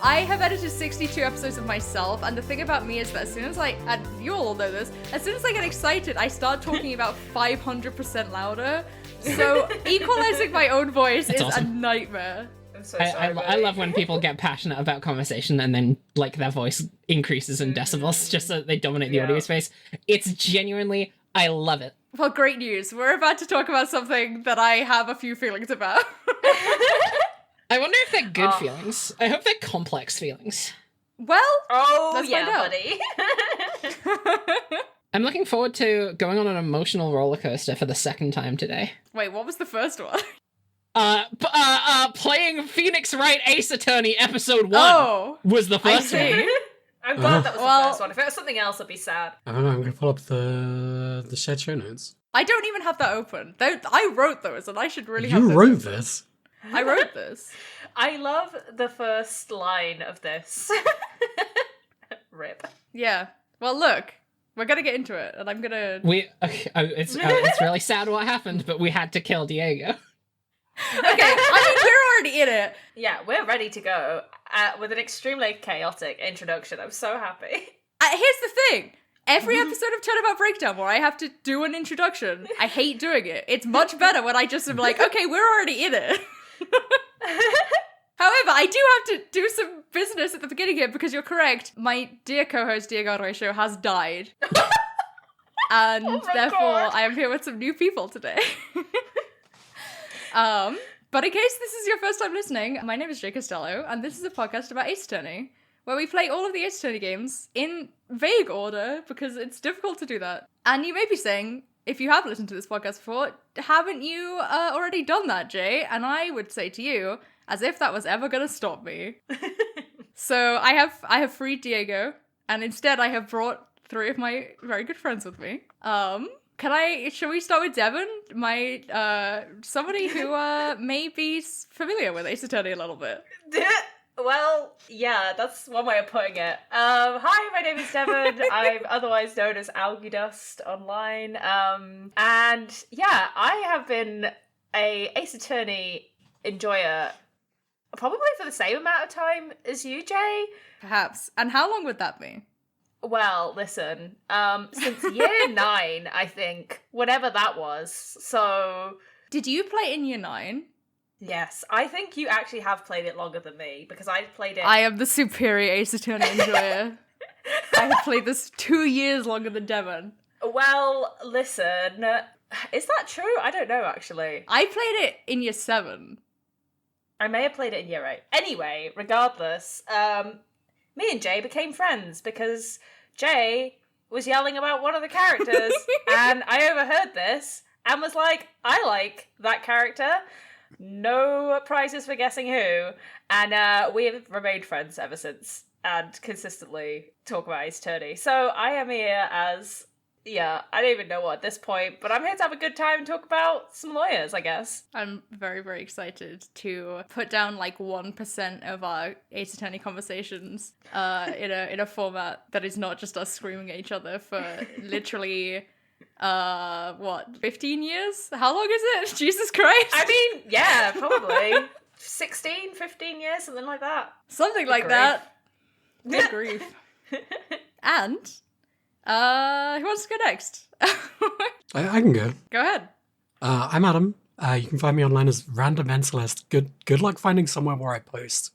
I have edited 62 episodes of myself, and the thing about me is that as soon as and you all know this, as soon as I get excited, I start talking about 500% louder. So equalizing my own voice is a nightmare. I'm so sorry, I love when people get passionate about conversation and then like their voice increases in decibels just so that they dominate the audio space. It's genuinely, I love it. Well, great news. We're about to talk about something that I have a few feelings about. I wonder if they're good feelings. I hope they're complex feelings. Well, let's find out. Buddy. I'm looking forward to going on an emotional roller coaster for the second time today. Wait, what was the first one? Playing Phoenix Wright Ace Attorney episode 1 was the first one. I'm glad that was the first one. If it was something else, I'd be sad. I don't know, I'm going to pull up the shared show notes. I don't even have that open. I wrote those, and I should really have You those wrote open. this? I wrote this. I love the first line of this. Rip. Yeah. Well, look. We're gonna get into it, and I'm gonna... It's really sad what happened, but we had to kill Diego. Okay, I mean, we're already in it. Yeah, we're ready to go with an extremely chaotic introduction. I'm so happy. Here's the thing. Every episode of Turnabout Breakdown where I have to do an introduction, I hate doing it. It's much better when I just am like, okay, we're already in it. However, I do have to do some business at the beginning here because you're correct. My dear co-host, Diego RainRho, has died. And therefore, God. I am here with some new people today. But in case this is your first time listening, my name is jaymcastello, and this is a podcast about Ace Attorney, where we play all of the Ace Attorney games in vague order, because it's difficult to do that. And you may be saying, if you have listened to this podcast before, haven't you already done that, Jay? And I would say to you, as if that was ever gonna stop me. So I have freed Diego, and instead I have brought 3 of my very good friends with me. Shall we start with Devon? Somebody who may be familiar with Ace Attorney a little bit. Well, yeah, that's one way of putting it. Hi, my name is Devon. I'm otherwise known as Algae Dust online. And yeah, I have been a Ace Attorney enjoyer probably for the same amount of time as you, Jay. Perhaps. And how long would that be? Well, listen, since year 9, I think, whatever that was. So... Did you play in year 9? Yes, I think you actually have played it longer than me, because I played it... I am the superior Ace Attorney enjoyer. I have played this 2 years longer than Devon. Well, listen, is that true? I don't know, actually. I played it in year 7. I may have played it in year 8. Anyway, regardless, me and Jay became friends because Jay was yelling about one of the characters, and I overheard this and was like, I like that character. No prizes for guessing who. And we have remained friends ever since and consistently talk about Ace Attorney. So I am here as... Yeah, I don't even know what at this point, but I'm here to have a good time and talk about some lawyers, I guess. I'm very, very excited to put down like 1% of our Ace Attorney conversations in a format that is not just us screaming at each other for literally, 15 years? How long is it? Jesus Christ! I mean, yeah, probably 16, 15 years, something like that. Something Good like grief. that. Good grief. And... who wants to go next? I can go. Go ahead. I'm Adam. You can find me online as Random Mentalist. Good luck finding somewhere where I post.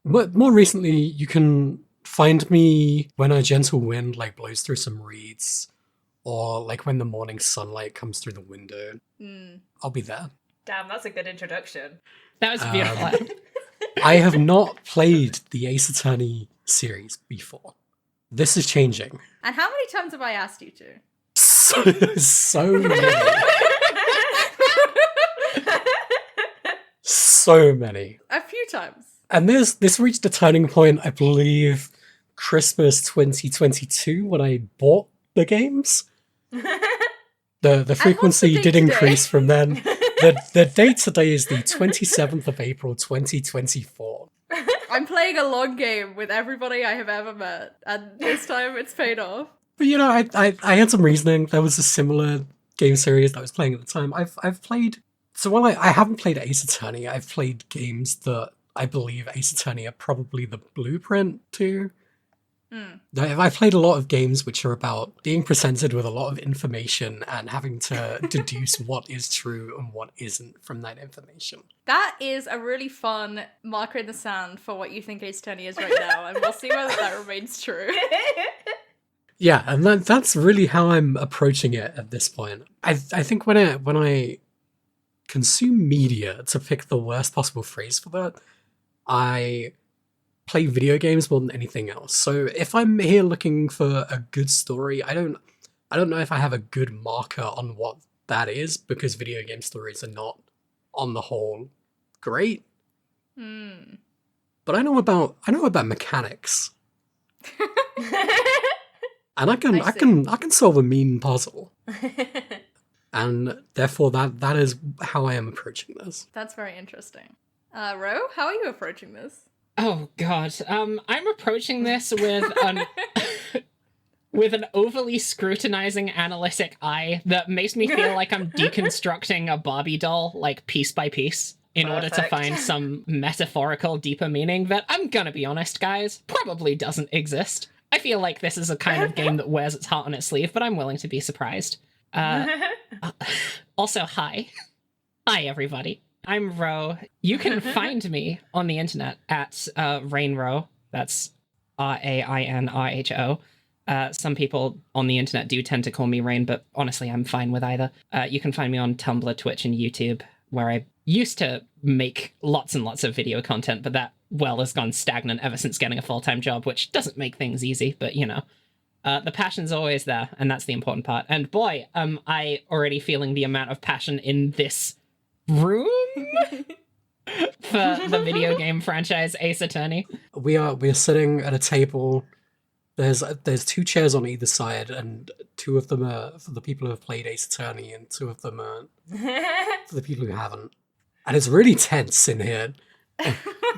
But more recently, you can find me when a gentle wind like blows through some reeds, or like when the morning sunlight comes through the window. I'll be there. Damn, that's a good introduction. That was beautiful. I have not played the Ace Attorney series before. This is changing. And how many times have I asked you to? So many. So many. A few times. And this reached a turning point, I believe, Christmas 2022 when I bought the games. The frequency did increase from then. The date today is the 27th of April 2024. I'm playing a long game with everybody I have ever met, and this time it's paid off. But you know, I had some reasoning. There was a similar game series that I was playing at the time. I've played. So while I haven't played Ace Attorney, I've played games that I believe Ace Attorney are probably the blueprint to. Mm. I've played a lot of games which are about being presented with a lot of information and having to deduce what is true and what isn't from that information. That is a really fun marker in the sand for what you think Ace Attorney is right now, and we'll see whether that remains true. Yeah, and that's really how I'm approaching it at this point. I think when I consume media, to pick the worst possible phrase for that, I play video games more than anything else. So if I'm here looking for a good story, I don't know if I have a good marker on what that is, because video game stories are not, on the whole, great. But I know about mechanics. And I can solve a mean puzzle. And therefore that is how I am approaching this. That's very interesting. Ro, how are you approaching this? Oh god, I'm approaching this with with an overly scrutinizing analytic eye that makes me feel like I'm deconstructing a Barbie doll, like piece by piece, in order to find some metaphorical, deeper meaning that, I'm gonna be honest, guys, probably doesn't exist. I feel like this is a kind of game that wears its heart on its sleeve, but I'm willing to be surprised. Also, hi. Hi, everybody. I'm Ro. You can find me on the internet at RainRho. That's RainRho. Some people on the internet do tend to call me Rain, but honestly, I'm fine with either. You can find me on Tumblr, Twitch, and YouTube, where I used to make lots and lots of video content, but that, well, has gone stagnant ever since getting a full-time job, which doesn't make things easy, but, you know. The passion's always there, and that's the important part. And boy, am I already feeling the amount of passion in this room for the video game franchise Ace Attorney. We're sitting at a table. There's 2 chairs on either side, and 2 of them are for the people who have played Ace Attorney, and 2 of them are for the people who haven't. And it's really tense in here.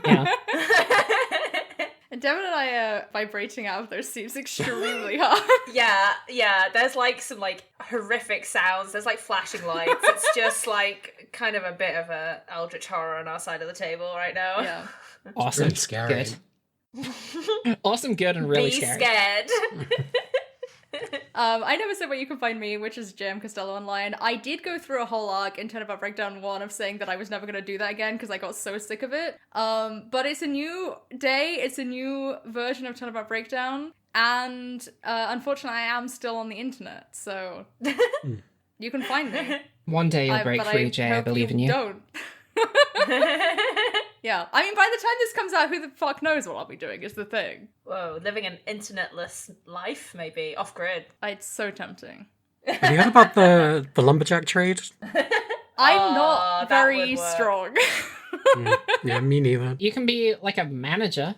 Yeah. And Devin and I are vibrating out of their seats extremely hard. Yeah, there's like some like horrific sounds, there's like flashing lights. It's just like kind of a bit of a eldritch horror on our side of the table right now. Yeah. Awesome. Really scary. Good. Awesome, good, and really Be scary. scared. I never said where you can find me, which is jaymcastello online. I did go through a whole arc in Turnabout Breakdown 1 of saying that I was never going to do that again because I got so sick of it. But it's a new day, it's a new version of Turnabout Breakdown, and unfortunately I am still on the internet, so you can find me. One day you'll break free, Jay. I believe in you. Don't. Yeah, I mean, by the time this comes out, who the fuck knows what I'll be doing is the thing. Whoa, living an internetless life, maybe, off-grid. It's so tempting. Have you heard about the lumberjack trade? I'm not that very would work. strong. Yeah, me neither. You can be like a manager.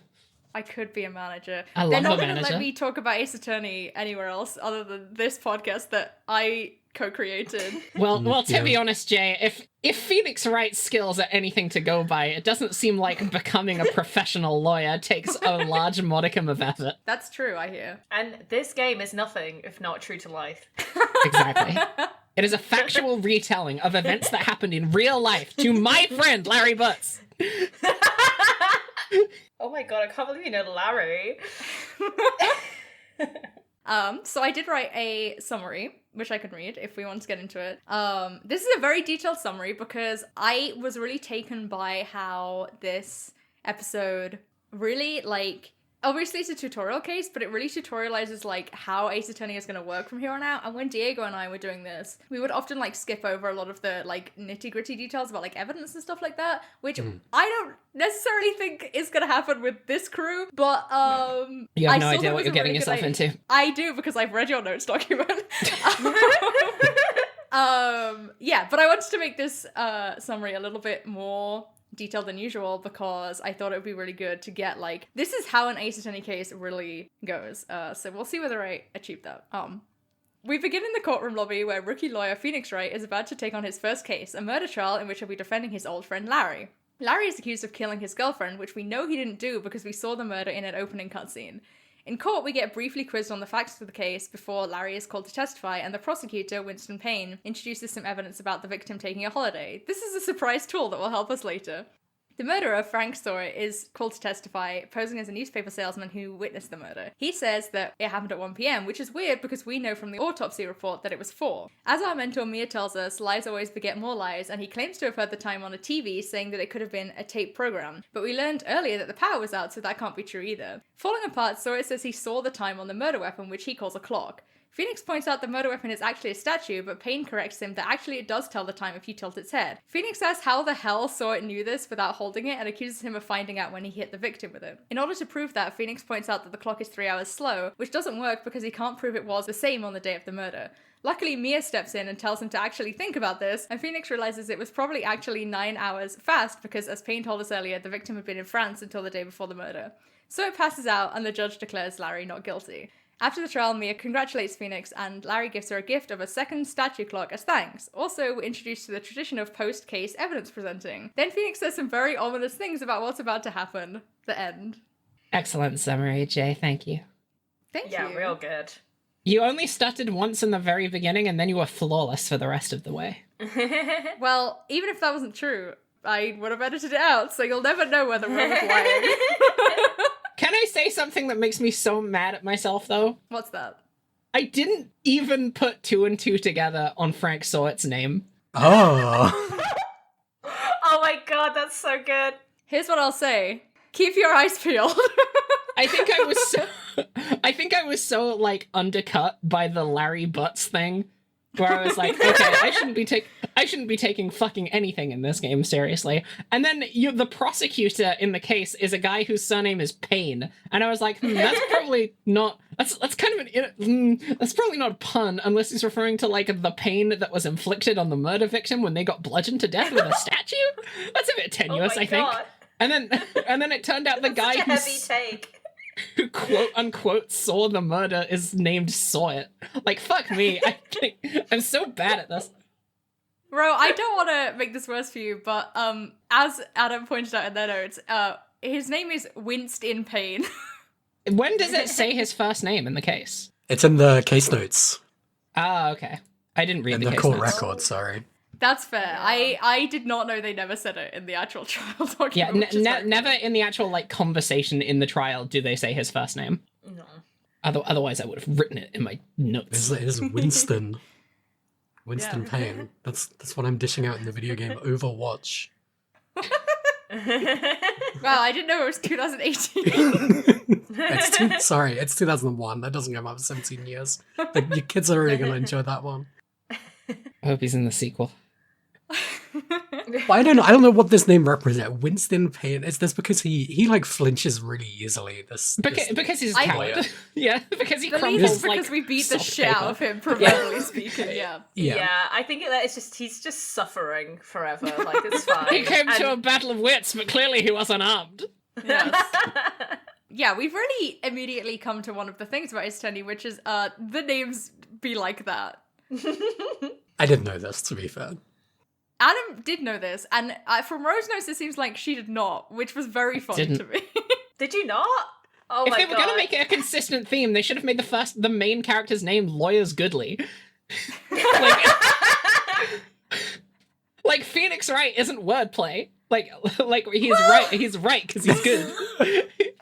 I could be a manager. I love They're a not going to manager. let me talk about Ace Attorney anywhere else other than this podcast that I co-created. Well, to yeah. be honest, Jay, if Phoenix Wright's skills are anything to go by, it doesn't seem like becoming a professional lawyer takes a large modicum of effort. That's true, I hear. And this game is nothing if not true to life. Exactly. It is a factual retelling of events that happened in real life to my friend Larry Butz. Oh my god, I can't believe you know Larry. So I did write a summary, which I can read if we want to get into it. This is a very detailed summary because I was really taken by how this episode really, like, obviously it's a tutorial case, but it really tutorializes, like, how Ace Attorney is going to work from here on out. And when Diego and I were doing this, we would often, like, skip over a lot of the, like, nitty-gritty details about, like, evidence and stuff like that, which I don't necessarily think is going to happen with this crew, but, You have no I saw idea there what was you're a getting really yourself good into. I do, because I've read your notes document. Yeah, but I wanted to make this summary a little bit more detailed than usual because I thought it would be really good to get, like, this is how an Ace Attorney case really goes. So we'll see whether I achieve that. We begin in the courtroom lobby where rookie lawyer Phoenix Wright is about to take on his first case, a murder trial in which he'll be defending his old friend Larry. Larry is accused of killing his girlfriend, which we know he didn't do because we saw the murder in an opening cutscene. In court, we get briefly quizzed on the facts of the case before Larry is called to testify, and the prosecutor, Winston Payne, introduces some evidence about the victim taking a holiday. This is a surprise tool that will help us later. The murderer, Frank Sawyer, is called to testify, posing as a newspaper salesman who witnessed the murder. He says that it happened at 1 p.m, which is weird because we know from the autopsy report that it was 4. As our mentor Mia tells us, lies always beget more lies, and he claims to have heard the time on a TV, saying that it could have been a tape program. But we learned earlier that the power was out, so that can't be true either. Falling apart, Sawyer says he saw the time on the murder weapon, which he calls a clock. Phoenix points out the murder weapon is actually a statue, but Payne corrects him that actually it does tell the time if you tilt its head. Phoenix asks how the hell Sawyer knew this without holding it and accuses him of finding out when he hit the victim with it. In order to prove that, Phoenix points out that the clock is 3 hours slow, which doesn't work because he can't prove it was the same on the day of the murder. Luckily, Mia steps in and tells him to actually think about this, and Phoenix realizes it was probably actually 9 hours fast because, as Payne told us earlier, the victim had been in France until the day before the murder. So it passes out, and the judge declares Larry not guilty. After the trial, Mia congratulates Phoenix, and Larry gives her a gift of a second statue clock as thanks. Also, we're introduced to the tradition of post-case evidence presenting. Then Phoenix says some very ominous things about what's about to happen. The end. Excellent summary, Jay. Thank you. Thank you. Yeah, real good. You only stuttered once in the very beginning, and then you were flawless for the rest of the way. Well, even if that wasn't true, I would have edited it out, so you'll never know whether Ro was lying. Can I say something that makes me so mad at myself, though? What's that? I didn't even put 2 and 2 together on Frank Sawyer's name. Oh. Oh my god, that's so good. Here's what I'll say. Keep your eyes peeled. I think I was so like undercut by the Larry Butz thing, where I was like, okay, I shouldn't be taking fucking anything in this game seriously. And then the prosecutor in the case is a guy whose surname is Payne, and I was like, that's probably not. That's kind of that's probably not a pun unless he's referring to like the pain that was inflicted on the murder victim when they got bludgeoned to death with a statue. That's a bit tenuous, I think. And then it turned out the guy Such a heavy take. who quote unquote saw the murder is named Sawyer. Like, fuck me. I'm so bad at this. Ro, I don't want to make this worse for you, but as Adam pointed out in their notes, his name is Winston Payne. When does it say his first name in the case? It's in the case notes. Ah, okay. I didn't read In the the case court notes. record, sorry. That's fair. I did not know they never said it in the actual trial document. Yeah, which is very never funny. in the actual like conversation in the trial do they say his first name. No. Otherwise, I would have written it in my notes. It is Winston. Winston Yeah. Payne. That's what I'm dishing out in the video game Overwatch. Wow, I didn't know it was 2018. It's 2001. That doesn't come up for 17 years. Like, your kids are really going to enjoy that one. I hope he's in the sequel. But I don't know what this name represents. Winston Payne. Is this because he like flinches really easily? Because he's a I- coward. Yeah, because he Believe crumbles it's because like we beat the soft shit out paper. of him, proverbially speaking, yeah. Yeah. I think he's just suffering forever. Like, it's fine. He came to a And- battle of wits, but clearly he wasn't armed. Yes. Yeah, we've really immediately come to one of the things about Ace Attorney, which is the names be like that. I didn't know this, to be fair. Adam did know this, and from Ro's notes, it seems like she did not, which was very funny didn't. to me. Did you not? Oh If my they god. were gonna make it a consistent theme, they should have made the main character's name Lawyers Goodley. Like Phoenix Wright isn't wordplay. Like he's right because he's good.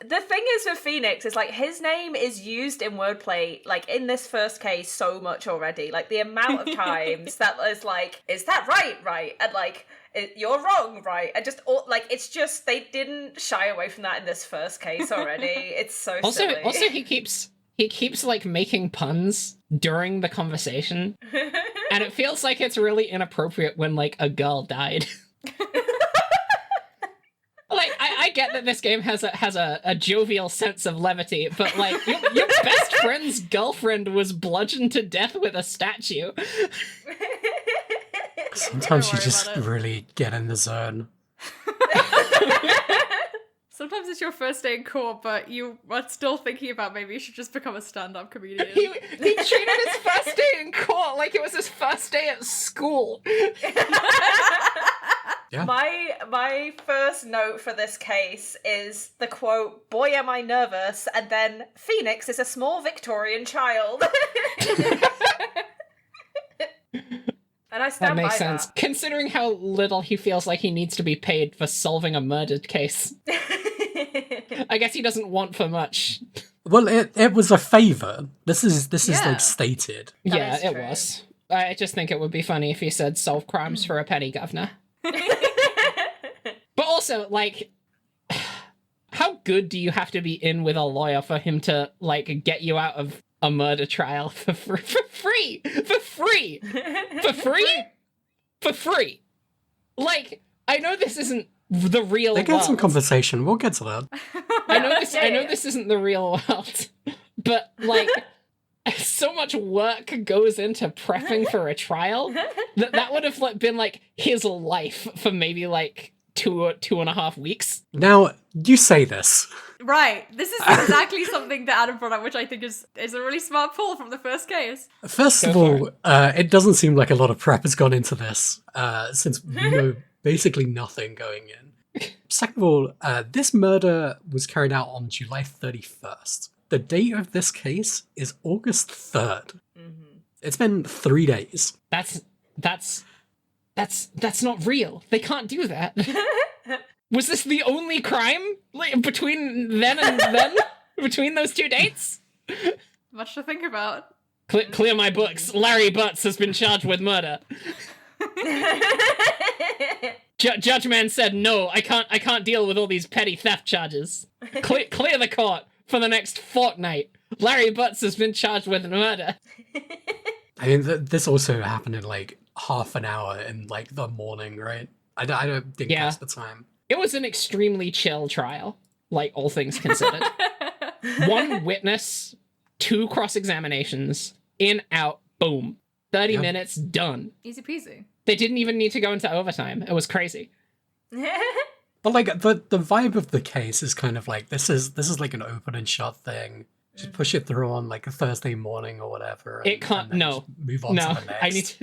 The thing is with Phoenix is like his name is used in wordplay like in this first case so much already. Like the amount of times that is like, is that right? And like, you're wrong, right? And just it's just they didn't shy away from that in this first case already. It's so silly. Also he keeps like making puns during the conversation, and it feels like it's really inappropriate when like a girl died. Like, I get that this game has a jovial sense of levity, but like your best friend's girlfriend was bludgeoned to death with a statue. Sometimes you worry just about it. really get in the zone. Sometimes it's your first day in court, but you are still thinking about maybe you should just become a stand-up comedian. He treated his first day in court like it was his first day at school. Yeah. My first note for this case is the quote, "Boy, am I nervous," and then Phoenix is a small Victorian child. And And I That stand makes by sense. Considering how little he feels like he needs to be paid for solving a murder case. that. I guess he doesn't want for much. Well, it was a favor. This is Yeah. like stated. Yeah, is it true. was. I just think it would be funny if he said solve crimes for a petty governor. But also, like, how good do you have to be in with a lawyer for him to, like, get you out of a murder trial for free? For free! For free? For free! Like, I know this isn't the real They get world. some conversation. We'll get to that. I know Yeah. this isn't the real world, but, like, so much work goes into prepping for a trial that would have been, like, his life for maybe, like, 2.5 weeks. Now, you say this. Right. This is exactly something that Adam brought up, which I think is a really smart pull from the first case. First of Go all, it doesn't seem like a lot of prep has gone into this, since we know basically nothing going in. Second of all, this murder was carried out on July 31st. The date of this case is August 3rd. It's been 3 days. That's not real. They can't do that. Was this the only crime between then and then? Between those 2 dates? Much to think about. Clear my books. Larry Butz has been charged with murder. Judge Man said, no, I can't deal with all these petty theft charges. Clear the court for the next fortnight. Larry Butz has been charged with murder. I mean, this also happened in like half an hour in like the morning, right? I don't think Yeah. that's the time. It was an extremely chill trial, like all things considered. 1 witness, 2 cross-examinations, in, out, boom. 30 Yep. minutes, done. Easy peasy. They didn't even need to go into overtime. It was crazy. But like the vibe of the case is kind of like this is like an open and shut thing. Just push it through on like a Thursday morning or whatever. It can't- then no. just move on No, to the next.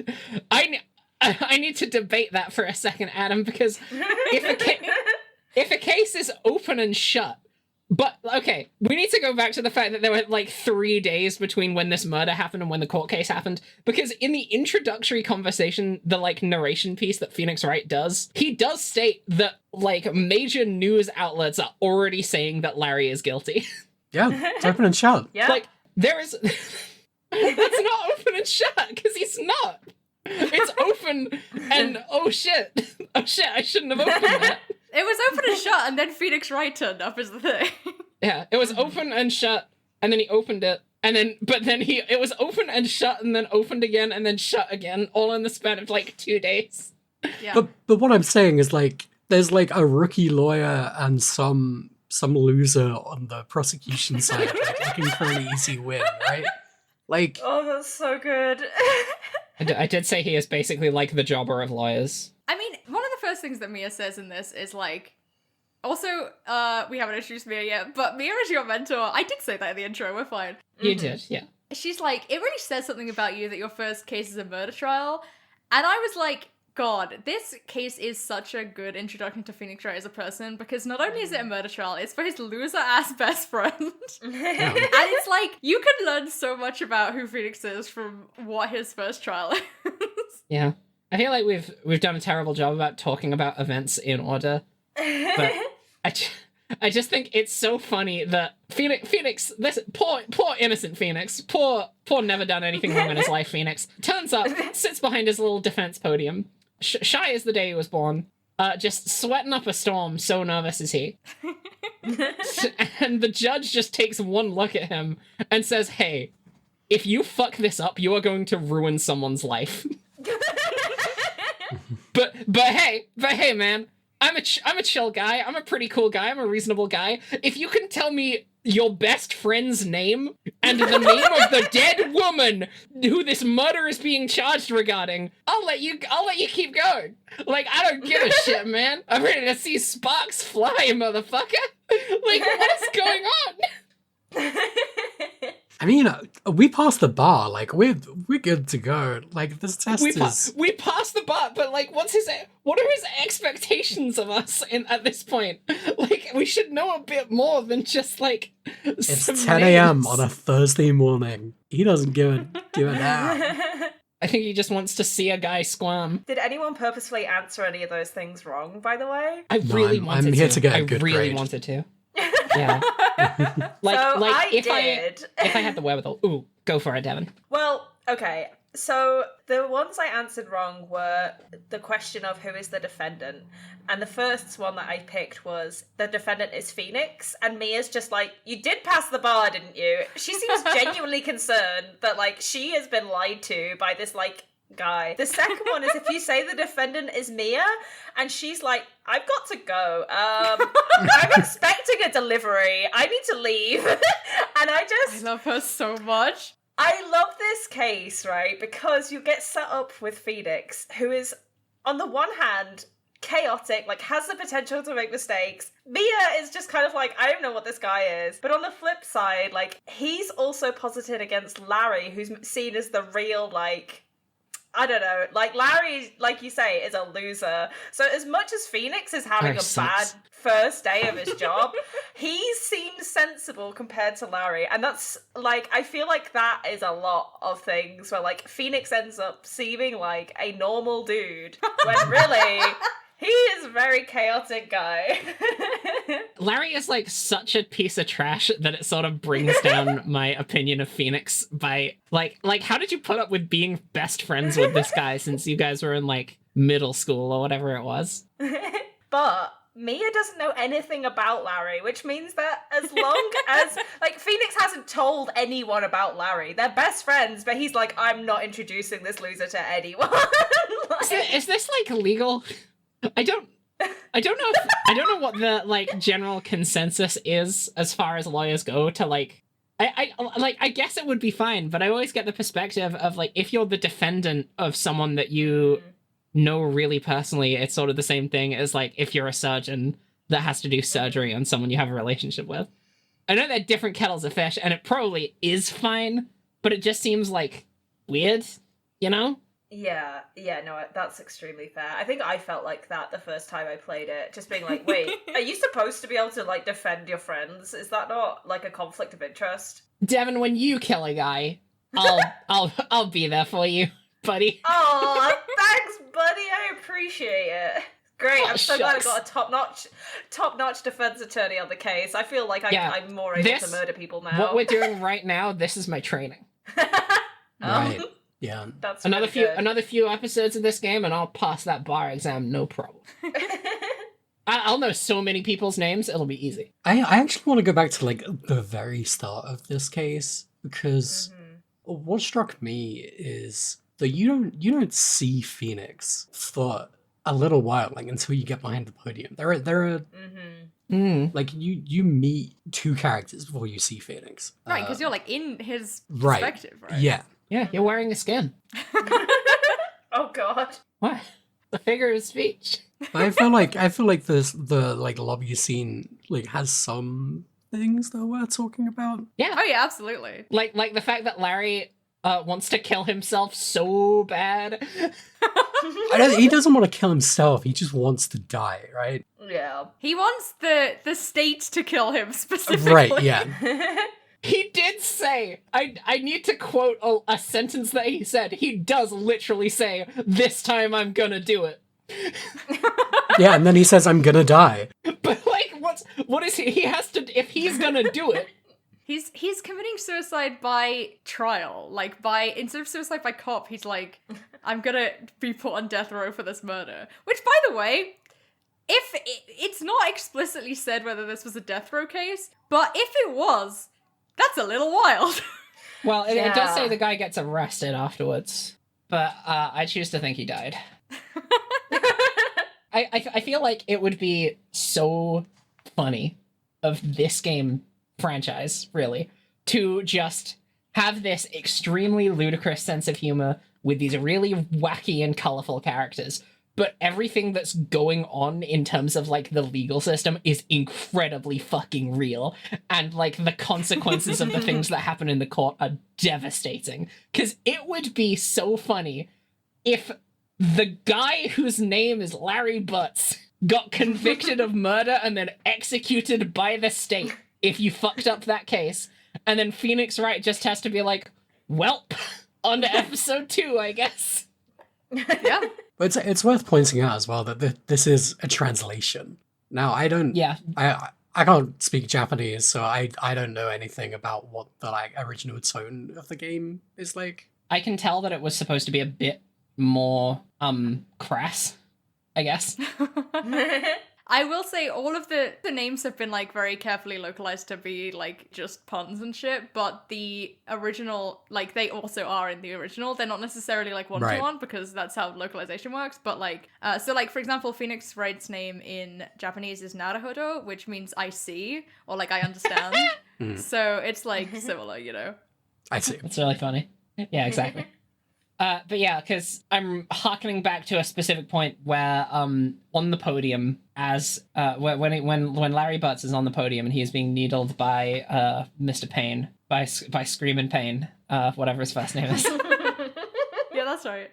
I need to debate that for a second, Adam, because if a case is open and shut, but okay, we need to go back to the fact that there were like 3 days between when this murder happened and when the court case happened, because in the introductory conversation, the like narration piece that Phoenix Wright does, he does state that like major news outlets are already saying that Larry is guilty. Yeah, it's open and shut. Yeah. Like, there is... That's not open and shut, because he's not. It's open and, oh shit, I shouldn't have opened that. It was open and shut, and then Phoenix Wright turned up, is the thing. Yeah, it was open and shut, and then he opened it, and then, it was open and shut, and then opened again, and then shut again, all in the span of like 2 days. Yeah. But what I'm saying is like there's like a rookie lawyer and some loser on the prosecution side like, looking for an easy win, right? Like Oh, that's so good. I did say he is basically like the jobber of lawyers. I mean, one of the first things that Mia says in this is like, also, we haven't introduced Mia yet, but Mia is your mentor. I did say that in the intro, we're fine. You did, yeah. She's like, it really says something about you that your first case is a murder trial. And I was like, God, this case is such a good introduction to Phoenix Wright as a person, because not only is it a murder trial, it's for his loser-ass best friend. And it's like, you can learn so much about who Phoenix is from what his first trial is. Yeah. I feel like we've done a terrible job about talking about events in order, but I just think it's so funny that Phoenix, this poor innocent Phoenix, poor never done anything wrong in his life Phoenix, turns up, sits behind his little defense podium, shy as the day he was born, just sweating up a storm, so nervous is he. And the judge just takes one look at him and says, hey, if you fuck this up, you are going to ruin someone's life. But hey, man, I'm a chill guy. I'm a pretty cool guy. I'm a reasonable guy. If you can tell me your best friend's name and the name of the dead woman who this murder is being charged regarding, I'll let you keep going. Like, I don't give a shit, man. I'm ready to see sparks fly, motherfucker. Like, what is going on? I mean, we passed the bar. Like we're good to go. Like this test is. We passed the bar, but like, what are his expectations of us at this point? Like, we should know a bit more than just like. It's some 10 a.m. names. on a Thursday morning. He doesn't give a damn. I think he just wants to see a guy squirm. Did anyone purposefully answer any of those things wrong, by the way? I No, really I'm wanted here to. to get a I good really grade. wanted to. Yeah. If I had the wherewithal. Ooh, go for it, Devin. Well, okay. So the ones I answered wrong were the question of who is the defendant. And the first one that I picked was the defendant is Phoenix. And Mia's just like, you did pass the bar, didn't you? She seems genuinely concerned that, like, she has been lied to by this, like, guy. The second one is if you say the defendant is Mia, and she's like, I've got to go. I'm expecting a delivery. I need to leave. And I love her so much. I love this case, right? Because you get set up with Phoenix, who is, on the one hand, chaotic, like, has the potential to make mistakes. Mia is just kind of like, I don't know what this guy is. But on the flip side, like, he's also posited against Larry, who's seen as the real, like, I don't know, like, Larry, like you say, is a loser. So as much as Phoenix is having a bad first day of his job, he seems sensible compared to Larry. And that's, like, I feel like that is a lot of things where, like, Phoenix ends up seeming like a normal dude, when really, he is a very chaotic guy. Larry is like such a piece of trash that it sort of brings down my opinion of Phoenix by like how did you put up with being best friends with this guy since you guys were in like middle school or whatever it was? But Mia doesn't know anything about Larry, which means that as long as, like, Phoenix hasn't told anyone about Larry. They're best friends, but he's like, I'm not introducing this loser to anyone. Like, Is this like legal? I don't know what the like general consensus is as far as lawyers go to like I guess it would be fine, but I always get the perspective of like if you're the defendant of someone that you know really personally, it's sort of the same thing as like if you're a surgeon that has to do surgery on someone you have a relationship with. I know they're different kettles of fish, and it probably is fine, but it just seems like weird, you know? Yeah, no, that's extremely fair. I think I felt like that the first time I played it, just being like, wait, are you supposed to be able to, like, defend your friends? Is that not, like, a conflict of interest? Devin, when you kill a guy, I'll be there for you, buddy. Oh, thanks, buddy. I appreciate it. Great. I'm so glad I got a top-notch defense attorney on the case. I feel like I'm more able to murder people now. What we're doing right now, this is my training. Right. Yeah. That's another really few episodes of this game, and I'll pass that bar exam, no problem. I'll know so many people's names; it'll be easy. I actually want to go back to like the very start of this case because what struck me is that you don't see Phoenix for a little while, like until you get behind the podium. There are like you meet two characters before you see Phoenix. Right, because you're like in his perspective, right? Yeah. Yeah, you're wearing a skin. Oh god. What? The figure of speech. I feel like the like lobby scene like has some things that we're talking about. Yeah. Oh yeah, absolutely. Like the fact that Larry wants to kill himself so bad. He doesn't want to kill himself. He just wants to die, right? Yeah. He wants the state to kill him specifically. Right. Yeah. He did say, I need to quote a sentence that he said. He does literally say, "This time I'm gonna do it." Yeah, and then he says, "I'm gonna die." But like, what is he has to, if he's gonna do it. He's committing suicide by trial. Like, instead of suicide by cop, he's like, I'm gonna be put on death row for this murder. Which, by the way, if it's not explicitly said whether this was a death row case, but if it was, that's a little wild. Well, it does say the guy gets arrested afterwards, but I choose to think he died. I feel like it would be so funny of this game franchise, really, to just have this extremely ludicrous sense of humor with these really wacky and colorful characters, but everything that's going on in terms of, like, the legal system is incredibly fucking real, and, like, the consequences of the things that happen in the court are devastating. Because it would be so funny if the guy whose name is Larry Butz got convicted of murder and then executed by the state if you fucked up that case, and then Phoenix Wright just has to be like, welp, On to episode 2, I guess. Yeah. But it's worth pointing out as well that this is a translation. Now, I don't... Yeah. I can't speak Japanese, so I don't know anything about what the like original tone of the game is like. I can tell that it was supposed to be a bit more crass, I guess. I will say all of the names have been like very carefully localized to be like just puns and shit, but the original, like they also are in the original. They're not necessarily like one-to-one because that's how localization works, but like, so like for example, Phoenix Wright's name in Japanese is Naruhodo, which means I see, or like I understand. So it's like similar, you know? I see. It's really funny. Yeah, exactly. But yeah, because I'm harkening back to a specific point where on the podium, as when Larry Butz is on the podium and he is being needled by Mr. Payne, by Screamin' Payne, whatever his first name is. Yeah, that's right.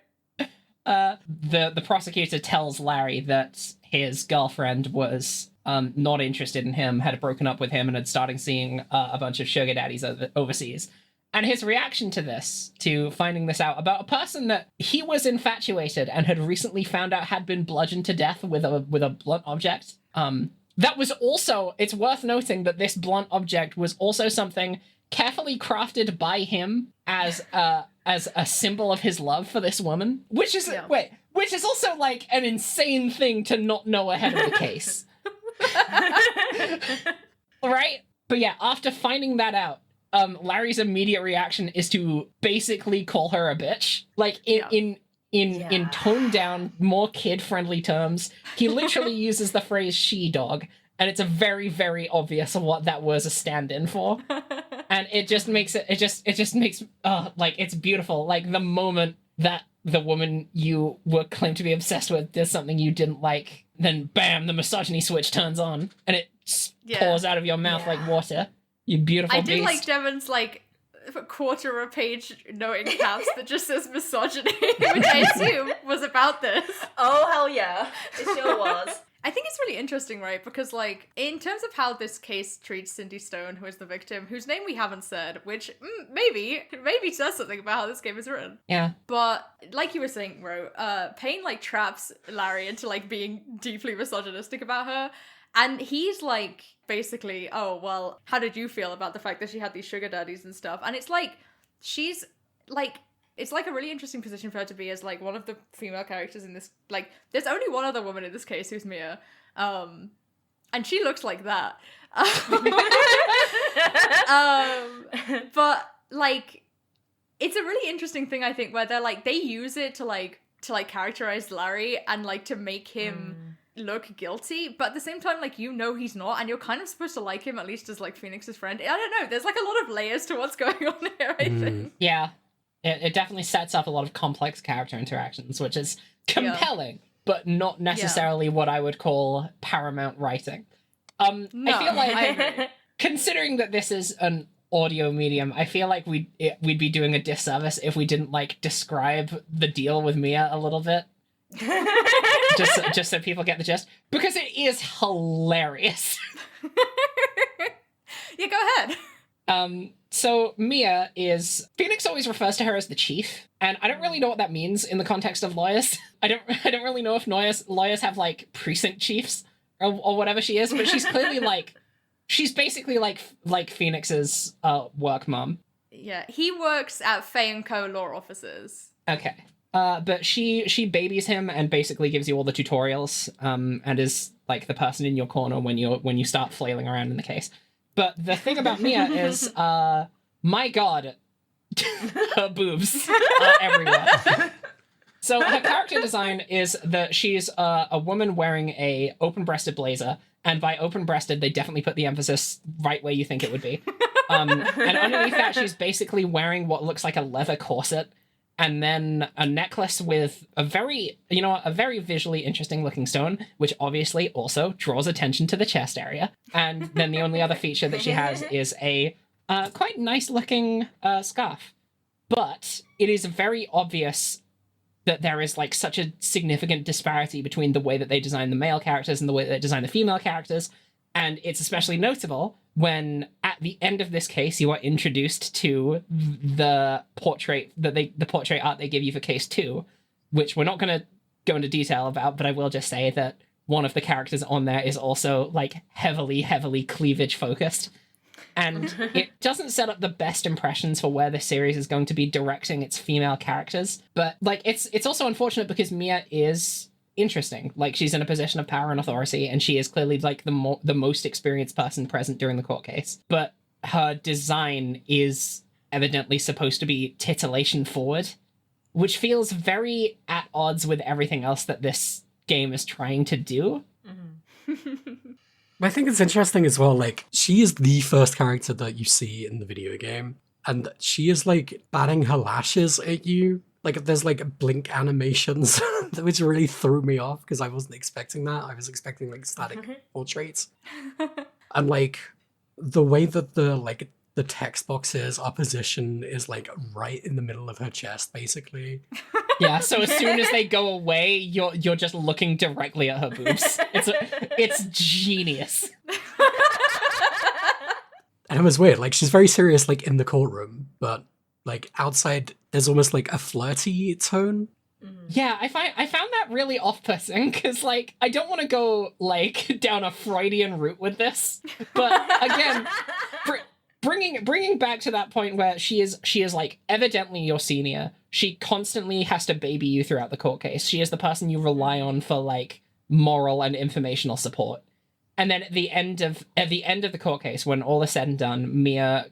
The prosecutor tells Larry that his girlfriend was not interested in him, had broken up with him, and had started seeing a bunch of sugar daddies overseas. And his reaction to this, to finding this out about a person that he was infatuated and had recently found out had been bludgeoned to death with a blunt object. That was also, it's worth noting that this blunt object was also something carefully crafted by him as a symbol of his love for this woman. Which is also like an insane thing to not know ahead of the case. Right? But yeah, after finding that out, Larry's immediate reaction is to basically call her a bitch. Like, in toned down, more kid-friendly terms, he literally uses the phrase she-dog, and it's a very, very obvious what that was a stand-in for. And it just makes like, it's beautiful. Like, the moment that the woman you were claimed to be obsessed with does something you didn't like, then bam, the misogyny switch turns on, and it pours out of your mouth like water. You beautiful beast. I did like Devin's like a quarter of a page note in caps that just says misogyny, which I assume was about this. Oh, hell yeah. It sure was. I think it's really interesting, right? Because, like, in terms of how this case treats Cindy Stone, who is the victim, whose name we haven't said, which maybe says something about how this game is written. Yeah. But, like you were saying, Ro, Payne, like, traps Larry into, like, being deeply misogynistic about her. And he's like, basically, oh, well, how did you feel about the fact that she had these sugar daddies and stuff? And it's like, she's, like, it's like a really interesting position for her to be as, like, one of the female characters in this. Like, there's only one other woman in this case who's Mia. And she looks like that. But, like, it's a really interesting thing, I think, where they're, like, they use it to characterize Larry and, like, to make him look guilty, but at the same time, like, you know he's not, and you're kind of supposed to like him, at least as, like, Phoenix's friend. I don't know, there's, like, a lot of layers to what's going on here, I think. Yeah, it definitely sets up a lot of complex character interactions, which is compelling, but not necessarily what I would call paramount writing. No, I feel like, I agree. Considering that this is an audio medium, I feel like we'd be doing a disservice if we didn't, like, describe the deal with Mia a little bit. just so people get the gist, because it is hilarious. Yeah, go ahead. So Mia is, Phoenix always refers to her as the chief, and I don't really know what that means in the context of lawyers. I don't really know if lawyers have, like, precinct chiefs or whatever she is, but she's clearly like, she's basically like Phoenix's work mom. Yeah, he works at Fay & Co. law offices. Okay. But she babies him and basically gives you all the tutorials, and is, like, the person in your corner when you start flailing around in the case. But the thing about Mia is, my god, her boobs are everywhere. So her character design is that she's a woman wearing a open-breasted blazer, and by open-breasted, they definitely put the emphasis right where you think it would be. And underneath that, she's basically wearing what looks like a leather corset, and then a necklace with a very visually interesting looking stone, which obviously also draws attention to the chest area. And then the only other feature that she has is a quite nice looking scarf. But it is very obvious that there is, like, such a significant disparity between the way that they design the male characters and the way that they design the female characters. And it's especially notable when, at the end of this case, you are introduced to the portrait the portrait art they give you for case 2, which we're not going to go into detail about, but I will just say that one of the characters on there is also like heavily cleavage focused. And it doesn't set up the best impressions for where this series is going to be directing its female characters. But like it's also unfortunate because Mia is interesting. Like, she's in a position of power and authority, and she is clearly like the most experienced person present during the court case. But her design is evidently supposed to be titillation forward, which feels very at odds with everything else that this game is trying to do. I think it's interesting as well, like, she is the first character that you see in the video game, and she is, like, batting her lashes at you. Like, there's, like, blink animations, which really threw me off, because I wasn't expecting that. I was expecting, like, static portraits. And, like, the way that the text boxes are positioned is, like, right in the middle of her chest, basically. Yeah, so as soon as they go away, you're just looking directly at her boobs. It's genius. And it was weird. Like, she's very serious, like, in the courtroom, but, like, outside, there's almost, like, a flirty tone. Yeah, I found that really off-putting, because, like, I don't want to go, like, down a Freudian route with this, but, again, bringing back to that point where she is, like, evidently your senior. She constantly has to baby you throughout the court case. She is the person you rely on for, like, moral and informational support. And then at the end of the court case, when all is said and done, Mia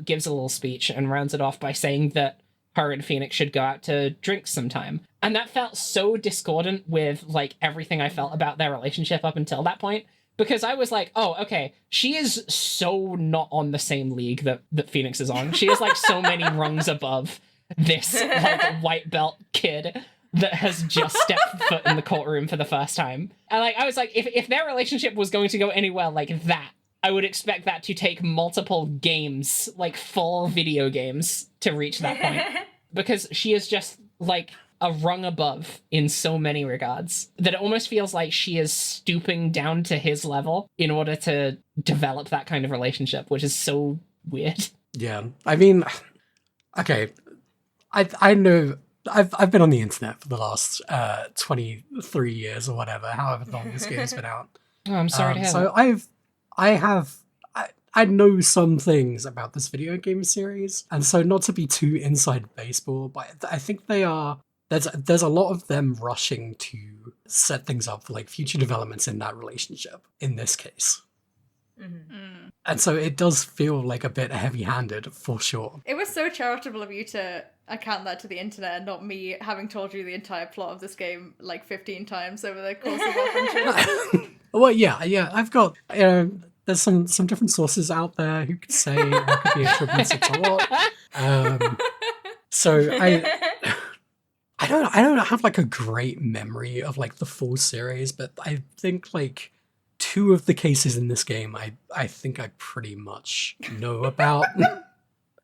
gives a little speech and rounds it off by saying that her and Phoenix should go out to drinks sometime. And that felt so discordant with, like, everything I felt about their relationship up until that point. Because I was like, oh, okay, she is so not on the same league that Phoenix is on. She is, like, so many rungs above this, like, white belt kid that has just stepped foot in the courtroom for the first time. And, like, I was like, if their relationship was going to go anywhere like that, I would expect that to take multiple games, like, full video games, to reach that point. Because she is just, like, a rung above in so many regards that it almost feels like she is stooping down to his level in order to develop that kind of relationship, which is so weird. Yeah, I mean, okay, I know I've been on the internet for the last 23 years or whatever, however long this game's been out. Oh, I'm sorry to hear so that. I know some things about this video game series, and so not to be too inside baseball, but I think there's a lot of them rushing to set things up for, like, future developments in that relationship in this case. And so it does feel like a bit heavy-handed, for sure. It was so charitable of you to account that to the internet and not me having told you the entire plot of this game like 15 times over the course of our friendship. Well, yeah, I've got, there's some different sources out there who could say what could be attributed to what. So I don't have, like, a great memory of, like, the full series, but I think, like, 2 of the cases in this game I think I pretty much know about.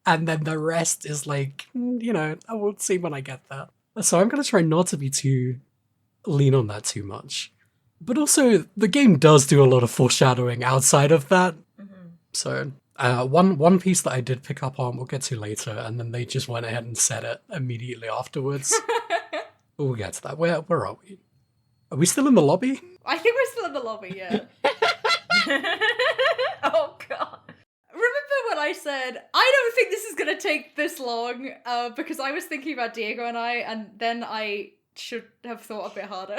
And then the rest is, like, I will see when I get there. So I'm going to try not to be too lean on that too much. But also, the game does do a lot of foreshadowing outside of that. So one piece that I did pick up on, we'll get to later, and then they just went ahead and said it immediately afterwards. We'll get to that. Where are we? Are we still in the lobby? I think we're still in the lobby, yeah. Oh, God. Remember when I said, I don't think this is going to take this long, because I was thinking about Diego and then I should have thought a bit harder.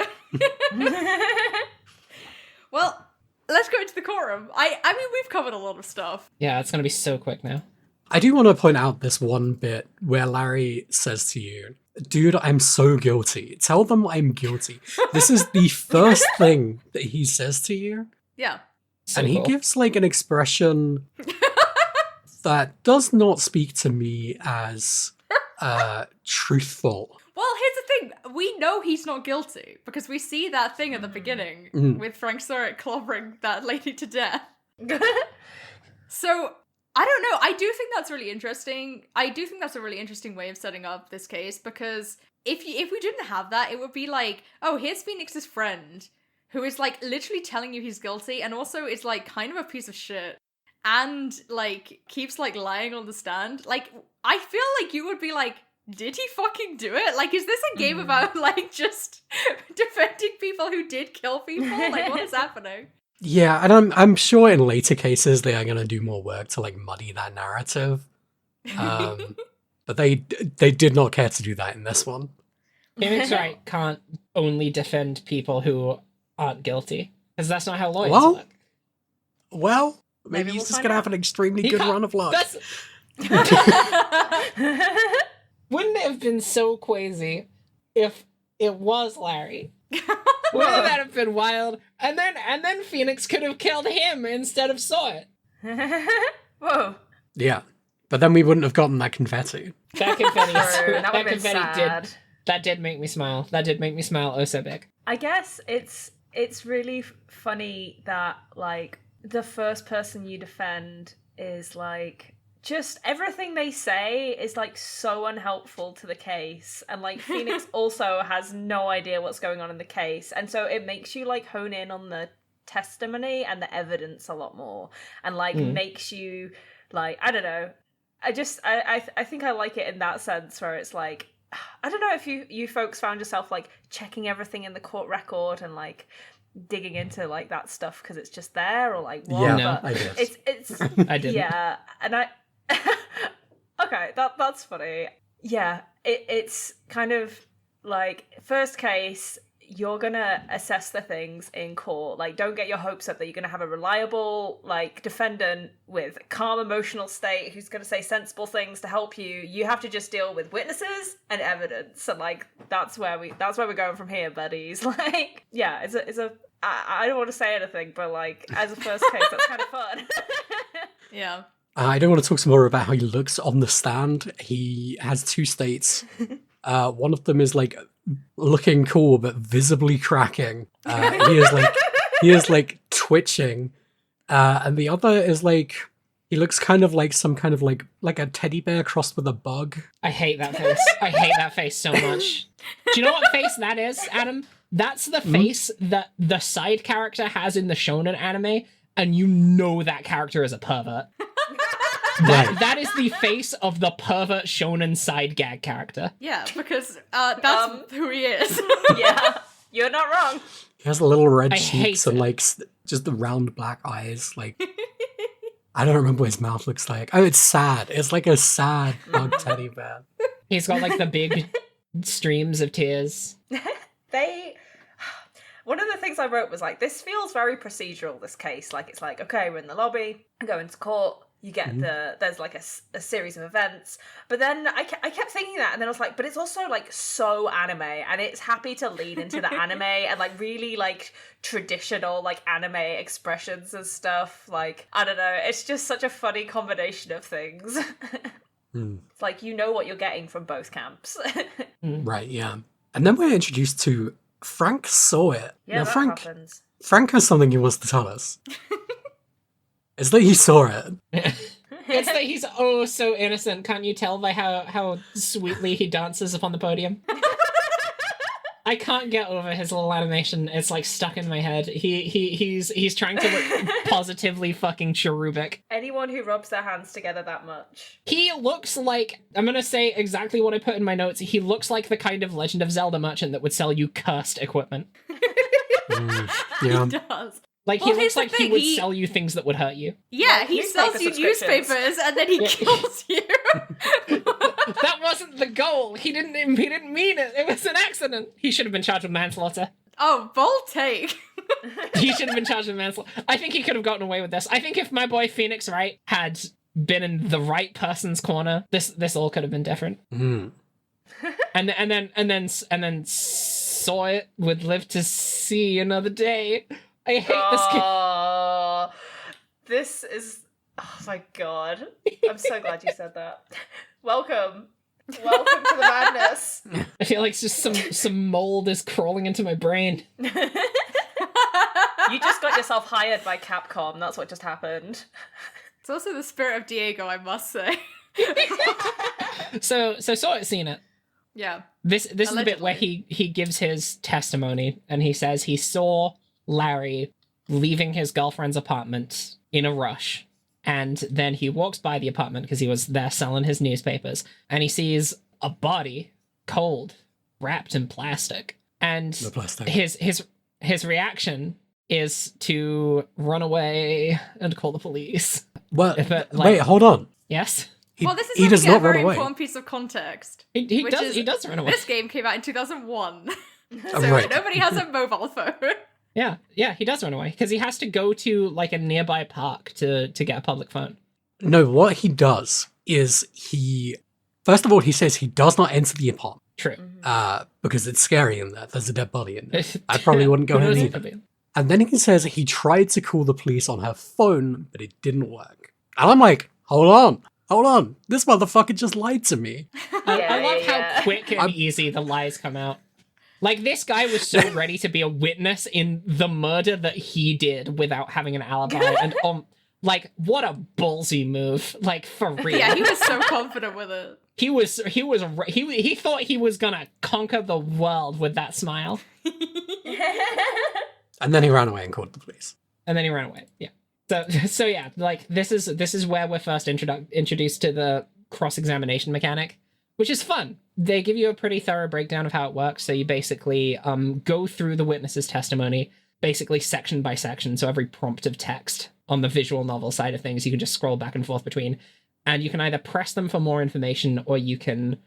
Well, let's go into the courtroom. I mean, we've covered a lot of stuff. Yeah, it's going to be so quick now. I do want to point out this one bit where Larry says to you, dude, I'm so guilty. Tell them I'm guilty. This is the first thing that he says to you. Yeah. So and he cool. gives, like, an expression that does not speak to me as truthful. Well, here's the thing. We know he's not guilty because we see that thing at the beginning with Frank Surik clobbering that lady to death. So, I don't know. I do think that's really interesting. I do think that's a really interesting way of setting up this case, because if we didn't have that, it would be like, oh, here's Phoenix's friend who is, like, literally telling you he's guilty and also is, like, kind of a piece of shit. and like keeps like lying on the stand, like I feel like you would be like, did he fucking do it? Like, is this a game about like just defending people who did kill people? Like, what is happening? Yeah, and I'm sure in later cases they are going to do more work to like muddy that narrative. But they did not care to do that in this one. Phoenix Wright can't only defend people who aren't guilty, because that's not how lawyers work. Well, Maybe he's we'll just find going to out. have an extremely He good can't- run of luck. Wouldn't it have been so crazy if it was Larry? Wouldn't that have been wild? And then Phoenix could have killed him instead of Sawyer. Whoa. Yeah, but then we wouldn't have gotten that confetti. That confetti, True, that would've been confetti sad. did make me smile. That did make me smile oh so big. I guess it's really funny that like the first person you defend is like just everything they say is like so unhelpful to the case, and like Phoenix also has no idea what's going on in the case, and so it makes you like hone in on the testimony and the evidence a lot more, and like makes you like, I don't know, I think I like it in that sense where it's like, I don't know if you folks found yourself like checking everything in the court record and like digging into like that stuff because it's just there, or like what? Yeah, No. I did. It's I didn't. yeah, and I okay, that's funny. Yeah, it's kind of like first case, you're gonna assess the things in court. Like, don't get your hopes up that you're gonna have a reliable like defendant with calm emotional state who's gonna say sensible things to help you. You have to just deal with witnesses and evidence, and like that's where we're going from here, buddies. Like, yeah, I don't want to say anything, but like as a first case, that's kind of fun. Yeah. I don't want to talk some more about how he looks on the stand. He has two states. One of them is like looking cool but visibly cracking. He is like twitching, and the other is like he looks kind of like some kind of like a teddy bear crossed with a bug. I hate that face. I hate that face so much. Do you know what face that is, Adam? That's the face that the side character has in the shonen anime, and you know that character is a pervert. Right. That is the face of the pervert shonen side gag character. Yeah, because that's who he is. Yeah, you're not wrong. He has little red I cheeks hate and like just the round black eyes. Like I don't remember what his mouth looks like. Oh, it's sad. It's like a sad bug teddy bear. He's got like the big streams of tears. One of the things I wrote was like, this feels very procedural, this case. Like, it's like, okay, we're in the lobby, I go into court, you get there's like a series of events. But then I kept thinking that, and then I was like, but it's also like so anime, and it's happy to lean into the anime and like really like traditional like anime expressions and stuff. Like, I don't know, it's just such a funny combination of things. It's like, you know what you're getting from both camps. Right, yeah. And then we're introduced to Frank Sawyer. Yeah, Now, that Frank happens. has something he wants to tell us. It's that he saw it. It's that he's oh so innocent. Can't you tell by how sweetly he dances upon the podium? I can't get over his little animation. It's like stuck in my head. He's trying to look positively fucking cherubic. Anyone who rubs their hands together that much. He looks like, I'm gonna say exactly what I put in my notes. He looks like the kind of Legend of Zelda merchant that would sell you cursed equipment. Yeah. He does. Like, Well, he here's looks the like he thing, would he- sell you things that would hurt you. Yeah, Like he sells newspaper you subscriptions. newspapers and then he Yeah. kills you. That wasn't the goal. He didn't mean it. It was an accident. He should have been charged with manslaughter. Oh, bold take. He should have been charged with manslaughter. I think he could have gotten away with this. I think if my boy Phoenix Wright had been in the right person's corner, this all could have been different. Mm. And then Sawyer would live to see another day. I hate this kid. Oh, this is. Oh my god. I'm so glad you said that. Welcome. Welcome to the madness. I feel like just some mold is crawling into my brain. You just got yourself hired by Capcom. That's what just happened. It's also the spirit of Diego, I must say. So Sawyer's seen it. Yeah. This is the bit where Allegedly. he gives his testimony, and he says he saw Larry leaving his girlfriend's apartment in a rush, And then he walks by the apartment because he was there selling his newspapers, and he sees a body, cold, wrapped in plastic. And The plastic. his reaction is to run away and call the police. Well, But, wait, hold on. Yes? Well, this is he where we does get a not run very away. important piece of context. He Which does is- he does run away. This game came out in 2001. So Right. nobody has a mobile phone. Yeah, he does run away because he has to go to like a nearby park to get a public phone. No, what he does is first of all, he says he does not enter the apartment True. because it's scary in there. There's a dead body in there. I probably wouldn't go Who in knows either. what could be. And then he says he tried to call the police on her phone, but it didn't work. And I'm like, hold on. This motherfucker just lied to me. I love yeah. how quick and easy the lies come out. Like, this guy was so ready to be a witness in the murder that he did without having an alibi. And, like, what a ballsy move. Like, for real. Yeah, he was so confident with it. He thought he was gonna conquer the world with that smile. And then he ran away and called the police. And then he ran away. Yeah. So yeah, like, this is where we're first introduced to the cross-examination mechanic, which is fun. They give you a pretty thorough breakdown of how it works. So you basically go through the witness's testimony, basically section by section. So every prompt of text on the visual novel side of things, you can just scroll back and forth between. And you can either press them for more information, or you can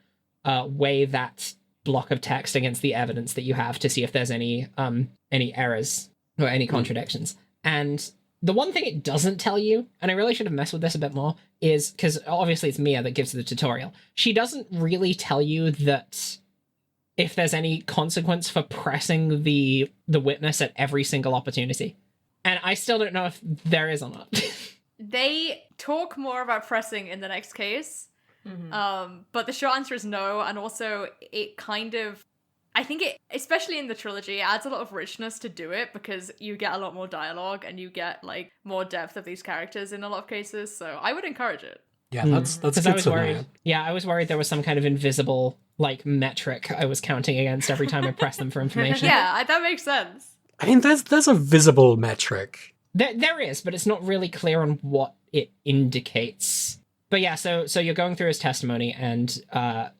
weigh that block of text against the evidence that you have to see if there's any errors or any contradictions. And the one thing it doesn't tell you, and I really should have messed with this a bit more, is because obviously it's Mia that gives the tutorial. She doesn't really tell you that if there's any consequence for pressing the witness at every single opportunity. And I still don't know if there is or not. They talk more about pressing in the next case. But the short answer is no. And also, it kind of, I think it, especially in the trilogy, it adds a lot of richness to do it because you get a lot more dialogue and you get like more depth of these characters in a lot of cases. So I would encourage it. Yeah, that's Because good I was to worried. know. Yeah, I was worried there was some kind of invisible like metric I was counting against every time I pressed them for information. Yeah, that makes sense. I mean, there's a visible metric. There is, but it's not really clear on what it indicates. But yeah, so you're going through his testimony, and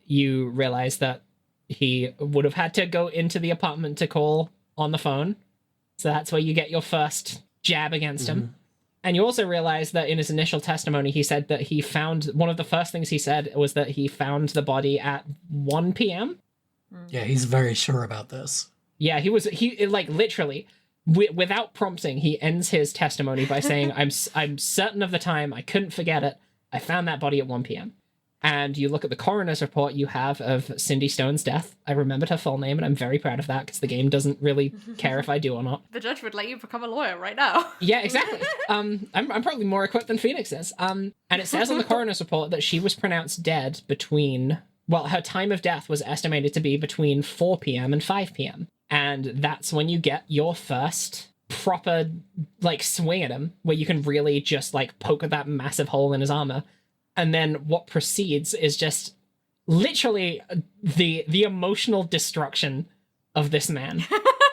you realize that he would have had to go into the apartment to call on the phone. So that's where you get your first jab against him. And you also realize that in his initial testimony, he said that he found, one of the first things he said was that he found the body at 1 p.m. Yeah, he's very sure about this. Yeah, he like literally, without prompting, he ends his testimony by saying, I'm certain of the time, I couldn't forget it, I found that body at 1 p.m. And you look at the coroner's report you have of Cindy Stone's death. I remembered her full name, and I'm very proud of that, because the game doesn't really care if I do or not. The judge would let you become a lawyer right now. Yeah, exactly. I'm probably more equipped than Phoenix is. And it says on the coroner's report that she was pronounced dead between, well, her time of death was estimated to be between 4 p.m. and 5 p.m. And that's when you get your first proper, like, swing at him, where you can really just, like, poke at that massive hole in his armor. And then what proceeds is just literally the emotional destruction of this man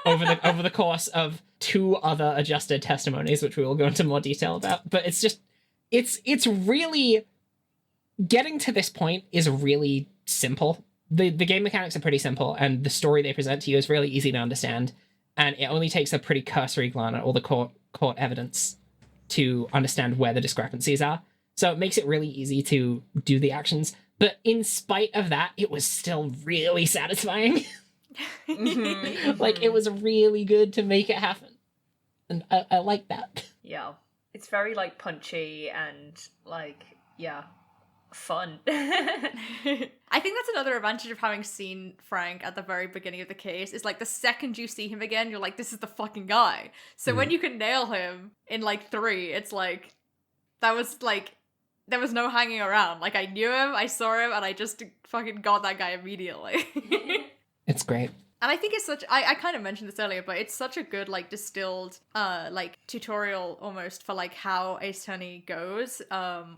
over the course of 2 other adjusted testimonies, which we will go into more detail about. But it's just, it's really, getting to this point is really simple. The game mechanics are pretty simple, and the story they present to you is really easy to understand. And it only takes a pretty cursory glance at all the court evidence to understand where the discrepancies are. So it makes it really easy to do the actions. But in spite of that, it was still really satisfying. Like, it was really good to make it happen. And I like that. Yeah. It's very, like, punchy and, like, yeah, fun. I think that's another advantage of having seen Frank at the very beginning of the case, is like the second you see him again, you're like, this is the fucking guy. So when you can nail him in like 3, it's like, that was like, there was no hanging around. Like, I knew him, I saw him, and I just fucking got that guy immediately. It's great. And I think it's such, I kind of mentioned this earlier, but it's such a good, like, distilled, like, tutorial almost for, like, how Ace Attorney goes,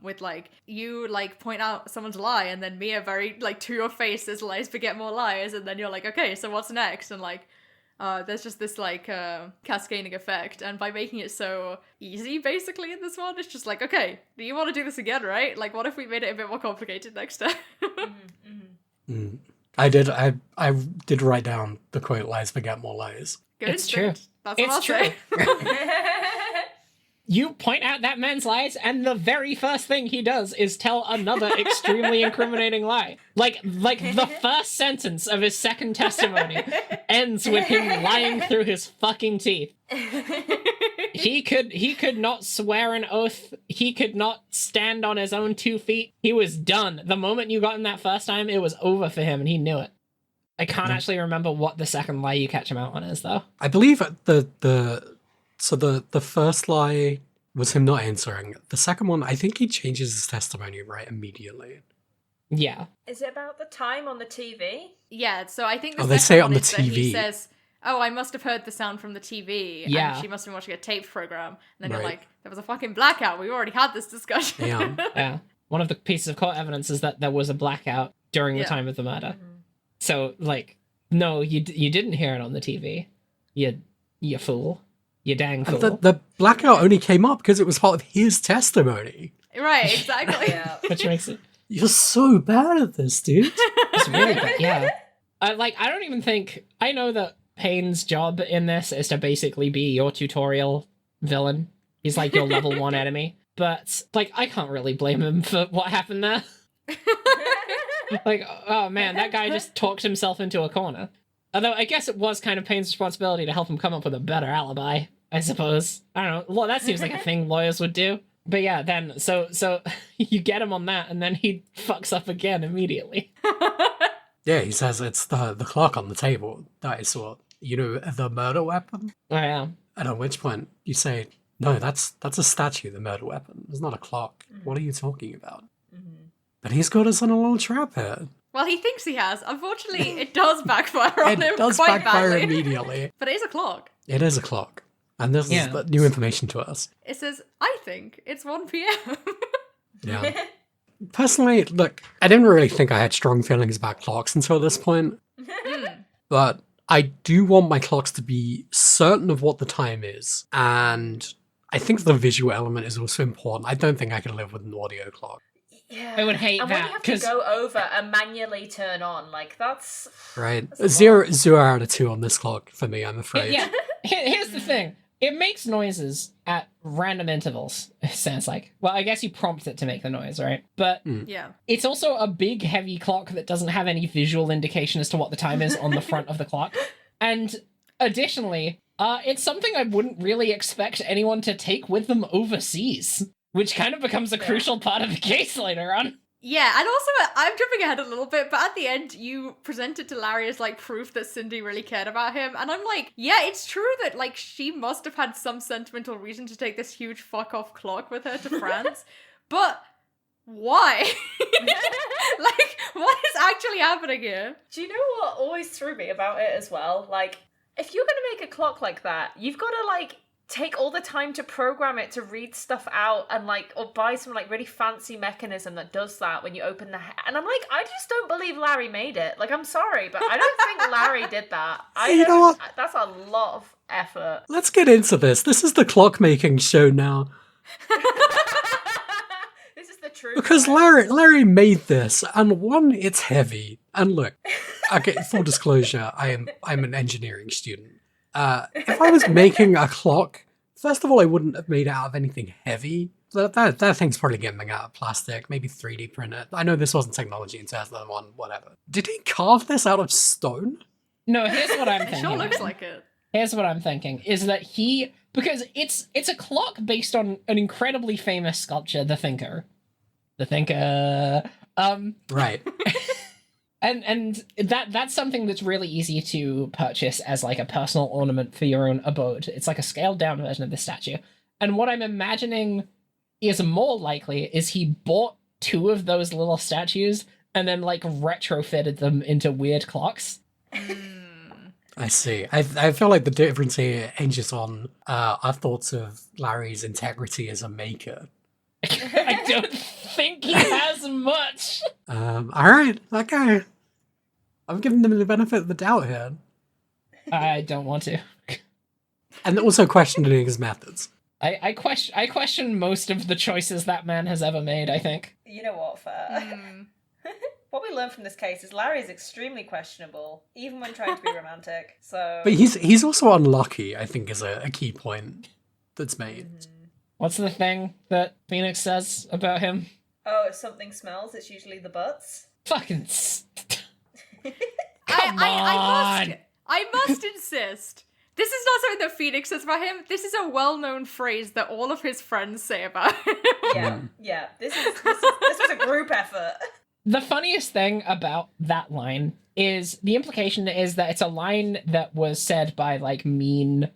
with, like, you, like, point out someone's lie, and then Mia very, like, to your face says lies beget more lies, and then you're like, okay, so what's next? And, like, there's just this like cascading effect, and by making it so easy basically in this one, it's just like, okay, do you want to do this again, right? Like, what if we made it a bit more complicated next time? I did write down the quote, lies beget more lies. Good, It's true. That's what It's I'll true. say. You point out that man's lies, and the very first thing he does is tell another extremely incriminating lie. Like the first sentence of his second testimony ends with him lying through his fucking teeth. He could not swear an oath. He could not stand on his own 2 feet. He was done. The moment you got him that first time, it was over for him, and he knew it. I can't actually remember what the second lie you catch him out on is, though. I believe the first lie was him not answering. The second one, I think he changes his testimony right immediately. Yeah. Is it about the time on the TV? Yeah, so I think the they second say it one on the is that he TV. says, oh, I must have heard the sound from the TV. Yeah. And she must have been watching a taped program. And then Right. you're like, there was a fucking blackout. We already had this discussion. Yeah. Yeah. One of the pieces of court evidence is that there was a blackout during the Yeah. time of the murder. So, like, no, you didn't hear it on the TV. You fool. You dang fool. The blackout only came up because it was part of his testimony. Right, exactly. Yeah. Which makes it... You're so bad at this, dude. It's really bad, yeah. I don't even think... I know that Payne's job in this is to basically be your tutorial villain. He's like your level 1 enemy. But, like, I can't really blame him for what happened there. Like, oh man, that guy just talked himself into a corner. Although I guess it was kind of Payne's responsibility to help him come up with a better alibi, I suppose. I don't know. Well, that seems like a thing lawyers would do. But yeah, then, so you get him on that, and then he fucks up again immediately. Yeah, he says it's the clock on the table. That is what, the murder weapon? Oh, yeah. And at which point you say, no, that's a statue, the murder weapon. It's not a clock. What are you talking about? But he's got us on a little trap here. Well, he thinks he has. Unfortunately, it does backfire on him It does quite backfire badly. immediately. But it is a clock. It is a clock. And this Yeah. is the new information to us. It says, I think it's 1 p.m. Yeah. Personally, look, I didn't really think I had strong feelings about clocks until this point. But I do want my clocks to be certain of what the time is. And I think the visual element is also important. I don't think I can live with an audio clock. Yeah. I would hate and when that, you have to 'cause- go over and manually turn on, like, that's... Right? That's a Zero out of 2 on this clock for me, I'm afraid. Yeah. Here's the thing. It makes noises at random intervals, it sounds like. Well, I guess you prompt it to make the noise, right? But Yeah. it's also a big, heavy clock that doesn't have any visual indication as to what the time is on the front of the clock. And additionally, it's something I wouldn't really expect anyone to take with them overseas, which kind of becomes a crucial part of the case later on. Yeah, and also, I'm jumping ahead a little bit, but at the end, you present it to Larry as, like, proof that Cindy really cared about him, and I'm like, yeah, it's true that, like, she must have had some sentimental reason to take this huge fuck-off clock with her to France, but why? Like, what is actually happening here? Do you know what always threw me about it as well? Like, if you're gonna make a clock like that, you've got to, like, take all the time to program it to read stuff out and, like, or buy some, like, really fancy mechanism that does that when you open the... And I'm like, I just don't believe Larry made it. Like, I'm sorry, but I don't think Larry did that. You know what? That's a lot of effort. Let's get into this. This is the clockmaking show now. This is the truth. Because Larry made this, and one, it's heavy. And look, okay, full disclosure, I'm an engineering student. If I was making a clock, first of all, I wouldn't have made it out of anything heavy. That thing's probably getting out of plastic, maybe 3D print it. I know this wasn't technology in 2001, whatever. Did he carve this out of stone? No, here's what I'm It thinking. sure looks like it. Here's what I'm thinking, is that because it's a clock based on an incredibly famous sculpture, The Thinker. The Thinker. Right. And that's something that's really easy to purchase as like a personal ornament for your own abode. It's like a scaled down version of the statue. And what I'm imagining is more likely is he bought 2 of those little statues and then like retrofitted them into weird clocks. I see. I feel like the difference here hinges on our thoughts of Larry's integrity as a maker. I don't think he has much. Alright, okay. I'm giving them the benefit of the doubt here. I don't want to. And also questioning his methods. I question most of the choices that man has ever made, I think. You know what, fair. What we learned from this case is Larry is extremely questionable, even when trying to be romantic. So, But he's also unlucky, I think, is a key point that's made. What's the thing that Phoenix says about him? oh, if something smells, it's usually the butts. Fucking... I must insist. This is not something that Phoenix says about him. This is a well-known phrase that all of his friends say about him. Yeah. This was a group effort. The funniest thing about that line is the implication is that it's a line that was said by like mean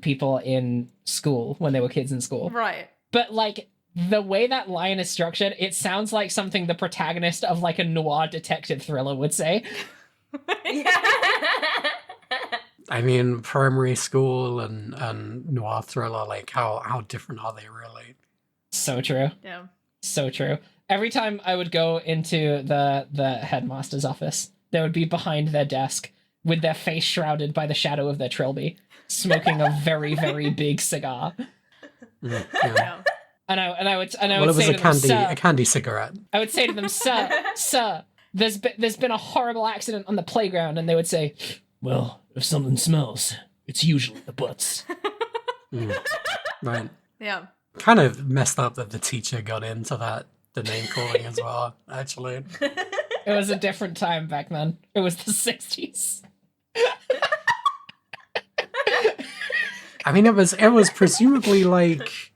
people in school when they were kids in school. Right. But like the way that line is structured, it sounds like something the protagonist of like a noir detective thriller would say. I mean, primary school and noir thriller, like how different are they really? So true. Yeah. So true. Every time I would go into the headmaster's office, they would be behind their desk with their face shrouded by the shadow of their trilby, smoking a very, very big cigar. Yeah. And I would Well, it was say to them, "Sir," a candy cigarette. I would say to them, sir, there's been a horrible accident on the playground, and they would say, well, if something smells, it's usually the butts. Right. Yeah. Kind of messed up that the teacher got into the name calling as well, actually. It was a different time back then. It was the 60s. I mean, it was presumably like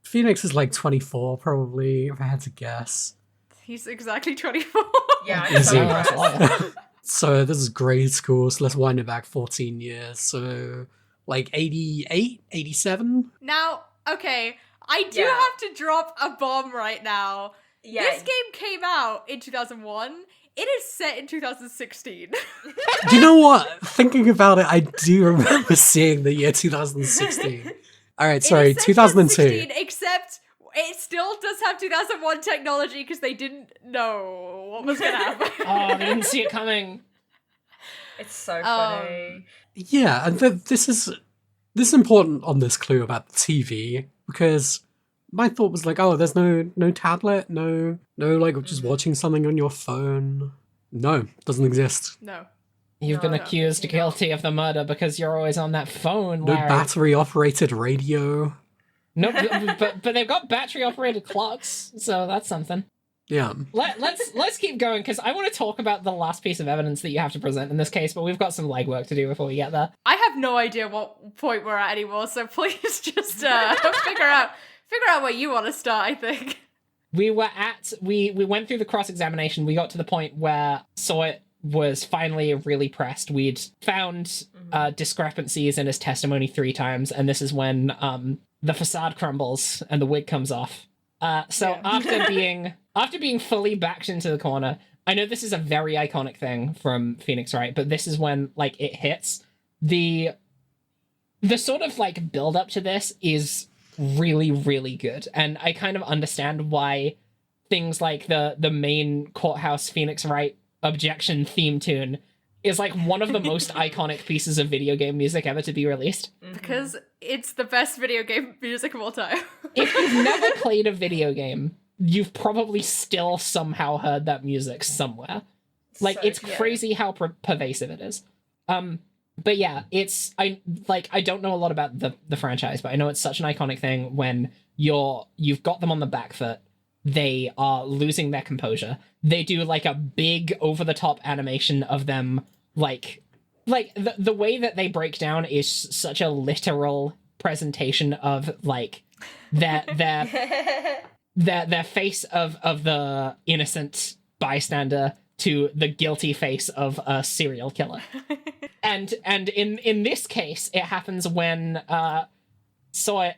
Phoenix is like 24, probably, if I had to guess. He's exactly 24. Yeah, I'm Is so he? impressed. So this is grade school, so let's wind it back 14 years. So like 88, 87? Now, okay, I do Yeah. have to drop a bomb right now. Yeah. This game came out in 2001. It is set in 2016. Do you know what? Thinking about it, I do remember seeing the year 2016. All right, sorry, It is set 2002. 2016, except it still does have 2001 technology because they didn't know what was going to happen. Oh, they didn't see it coming. It's so funny. Yeah, and this is important on this clue about the TV, because my thought was like, oh, there's no tablet, no like just watching something on your phone. No, doesn't exist. No. You've been No. accused guilty of the murder because you're always on that phone, No Larry. battery operated radio. No, but they've got battery operated clocks, so that's something. Yeah. Let's keep going, because I want to talk about the last piece of evidence that you have to present in this case, but we've got some legwork to do before we get there. I have no idea what point we're at anymore, so please just figure out where you want to start, I think. We went through the cross-examination. We got to the point where Sawyer was finally really pressed. We'd found discrepancies in his testimony 3 times, and this is when the facade crumbles and the wig comes off. After being fully backed into the corner, I know this is a very iconic thing from Phoenix Wright, but this is when like it hits. The sort of like build up to this is really, really good, and I kind of understand why things like the main courthouse Phoenix Wright objection theme tune is like one of the most iconic pieces of video game music ever to be released. Because it's the best video game music of all time. If you've never played a video game, you've probably still somehow heard that music somewhere. Like, it's crazy how pervasive it is. But yeah, I don't know a lot about the franchise, but I know it's such an iconic thing when you've got them on the back foot. They are losing their composure. They do like a big over-the-top animation of them, like the way that they break down is such a literal presentation of like their face of the innocent bystander to the guilty face of a serial killer. And in this case, it happens when Sawyer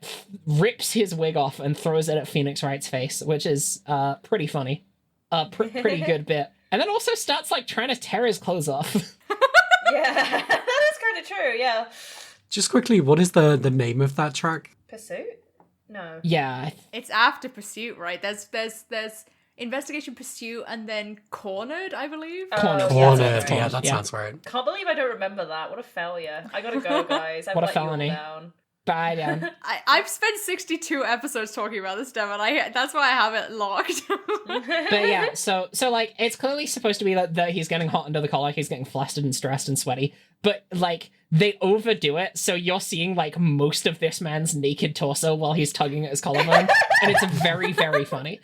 rips his wig off and throws it at Phoenix Wright's face, which is pretty funny. Pretty good bit. And then also starts like trying to tear his clothes off. Yeah, that is kind of true, yeah. Just quickly, what is the name of that track? Pursuit? No. Yeah. It's After Pursuit, right? There's investigation, pursuit, and then cornered, I believe. Cornered. Cornered. Yeah, Yeah, that yeah. sounds right. Can't believe I don't remember that. What a failure. I gotta go, guys. I've What a let you all felony. down. Bye, Dan. I've spent 62 episodes talking about this stuff, and that's why I have it locked. But yeah, so like it's clearly supposed to be that he's getting hot under the collar, he's getting flustered and stressed and sweaty, but like they overdo it, so you're seeing like most of this man's naked torso while he's tugging at his collarbone, and it's very, very funny.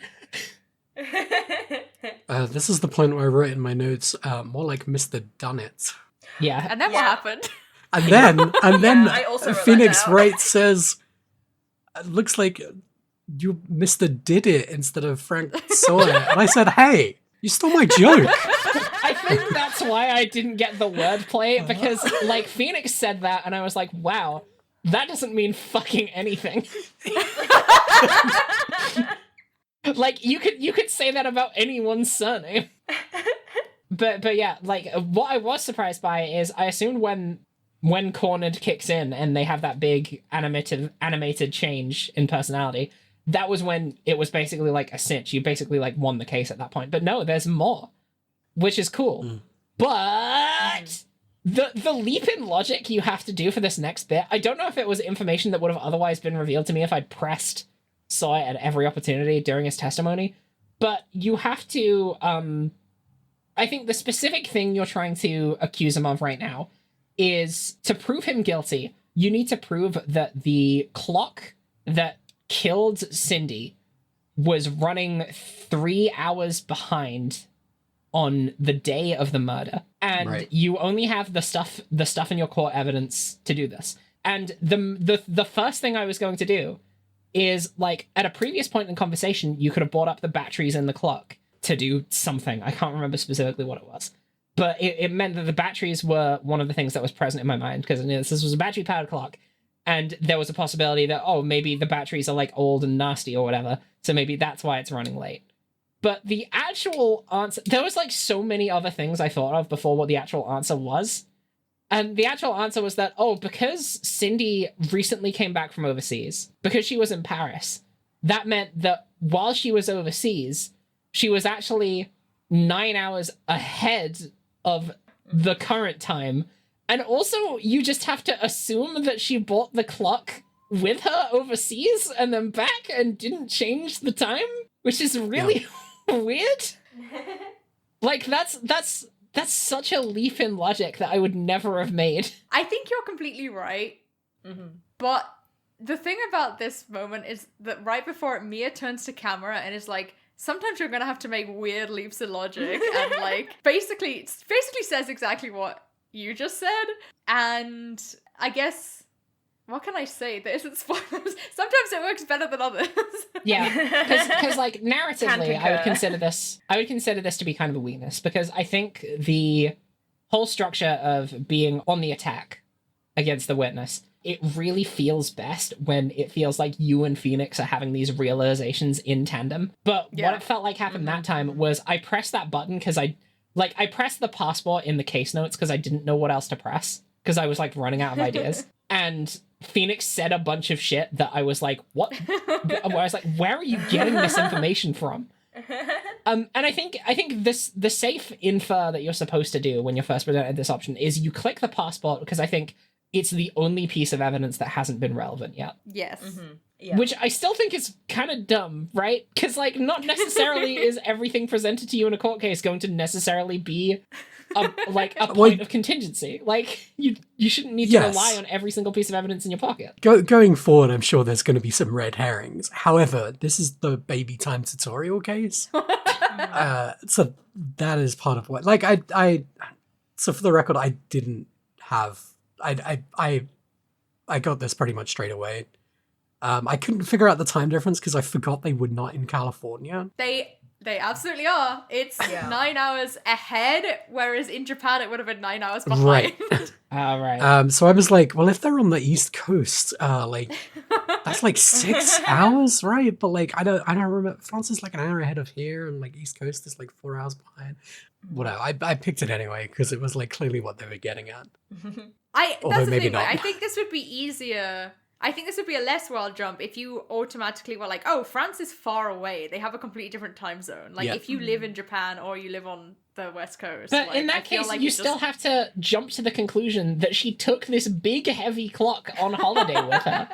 This is the point where I wrote in my notes, more like Mr. Dunnit. Yeah. And then what happened? And then I also wrote that Phoenix down. Wright says, "It looks like you Mr. Did It instead of Frank Saw It." And I said, "Hey, you stole my joke." I think that's why I didn't get the wordplay, because like Phoenix said that and I was like, wow, that doesn't mean fucking anything. Like you could say that about anyone's surname. But yeah, like what I was surprised by is I assumed when Cornered kicks in and they have that big animated change in personality, that was when it was basically like a cinch. You basically like won the case at that point. But no, there's more, which is cool. But the leap in logic you have to do for this next bit, I don't know if it was information that would have otherwise been revealed to me if I'd pressed Sawyer at every opportunity during his testimony, but you have to, I think the specific thing you're trying to accuse him of right now is to prove him guilty, you need to prove that the clock that killed Cindy was running 3 hours behind on the day of the murder. And Right. you only have the stuff in your court evidence to do this. And the first thing I was going to do is, like, at a previous point in the conversation, you could have brought up the batteries in the clock to do something. I can't remember specifically what it was. But it meant that the batteries were one of the things that was present in my mind, because I knew this was a battery-powered clock, and there was a possibility that, oh, maybe the batteries are, like, old and nasty or whatever, so maybe that's why it's running late. But the actual answer... There was, like, so many other things I thought of before what the actual answer was. And the actual answer was that, oh, because Cindy recently came back from overseas, because she was in Paris, that meant that while she was overseas, she was actually 9 hours ahead of the current time. And also, you just have to assume that she brought the clock with her overseas and then back and didn't change the time, which is really weird. Like, that's such a leap in logic that I would never have made. I think you're completely right. But the thing about this moment is that right before it, Mia turns to camera and is like, sometimes you're gonna have to make weird leaps in logic, and like basically says exactly what you just said. And I guess, what can I say that isn't spoilers? Sometimes it works better than others. Yeah, because like narratively, Can I would concur. consider this to be kind of a weakness, because I think the whole structure of being on the attack against the witness, it really feels best when it feels like you and Phoenix are having these realizations in tandem. But what it felt like happened that time was I pressed that button because I pressed the passport in the case notes because I didn't know what else to press, because I was like running out of ideas. And Phoenix said a bunch of shit that I was like, what? Where I was like, where are you getting this information from? And I think the safe infer that you're supposed to do when you're first presented this option is you click the passport, because I think it's the only piece of evidence that hasn't been relevant yet. Yes. Yeah. Which I still think is kind of dumb, right? Because, like, not necessarily is everything presented to you in a court case going to necessarily be a point of contingency. Like, you shouldn't need to rely on every single piece of evidence in your pocket. Going forward, I'm sure there's going to be some red herrings. However, this is the baby time tutorial case. So that is part of what... Like, so for the record, I didn't have... I got this pretty much straight away. I couldn't figure out the time difference because I forgot they were not in California. They absolutely are. It's 9 hours ahead, whereas in Japan it would have been 9 hours behind. Right. Right. So I was like, well, if they're on the East Coast, like that's like 6 hours, right? But like I don't remember. France is like an hour ahead of here, and like East Coast is like 4 hours behind. Whatever. I picked it anyway because it was like clearly what they were getting at. That's the maybe thing, not. right? I think this would be easier I think this would be a less wild jump if you automatically were like, oh, France is far away. They have a completely different time zone. Like, if you live in Japan or you live on the West Coast. But like, in that case, you still have to jump to the conclusion that she took this big, heavy clock on holiday with her.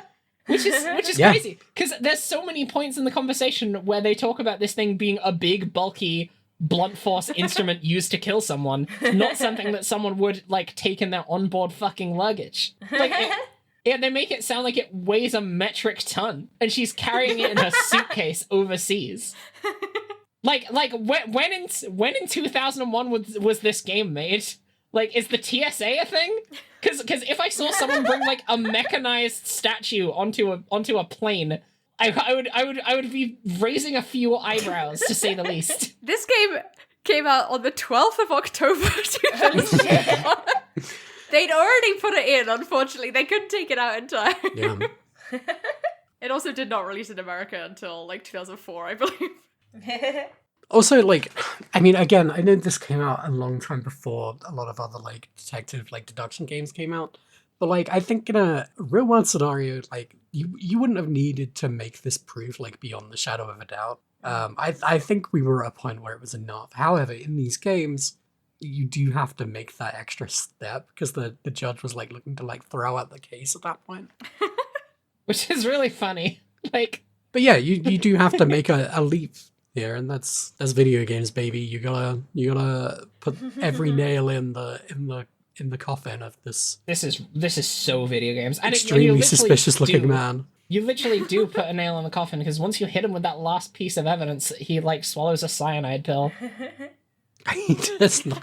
Which is crazy. Because there's so many points in the conversation where they talk about this thing being a big, bulky, blunt force instrument used to kill someone, not something that someone would, like, take in their onboard fucking luggage. Like, they make it sound like it weighs a metric ton, and she's carrying it in her suitcase overseas. Like when in 2001 was this game made? Like, is the TSA a thing? Because if I saw someone bring like a mechanized statue onto a plane, I would be raising a few eyebrows, to say the least. This game came out on the 12th of October 2001. They'd already put it in, unfortunately. They couldn't take it out in time. Yeah. It also did not release in America until, like, 2004, I believe. Also, like, I mean, again, I know this came out a long time before a lot of other, like, detective, like, deduction games came out. But, like, I think in a real-world scenario, like, you wouldn't have needed to make this proof, like, beyond the shadow of a doubt. I think we were at a point where it was enough. However, in these games, you do have to make that extra step because the judge was like looking to like throw out the case at that point. Which is really funny. Like, but yeah, you do have to make a leap here, and that's video games, baby. You gotta put every nail in the coffin of this. This is so video games. And extremely suspicious looking man. You literally do put a nail in the coffin because once you hit him with that last piece of evidence, he like swallows a cyanide pill. He does not.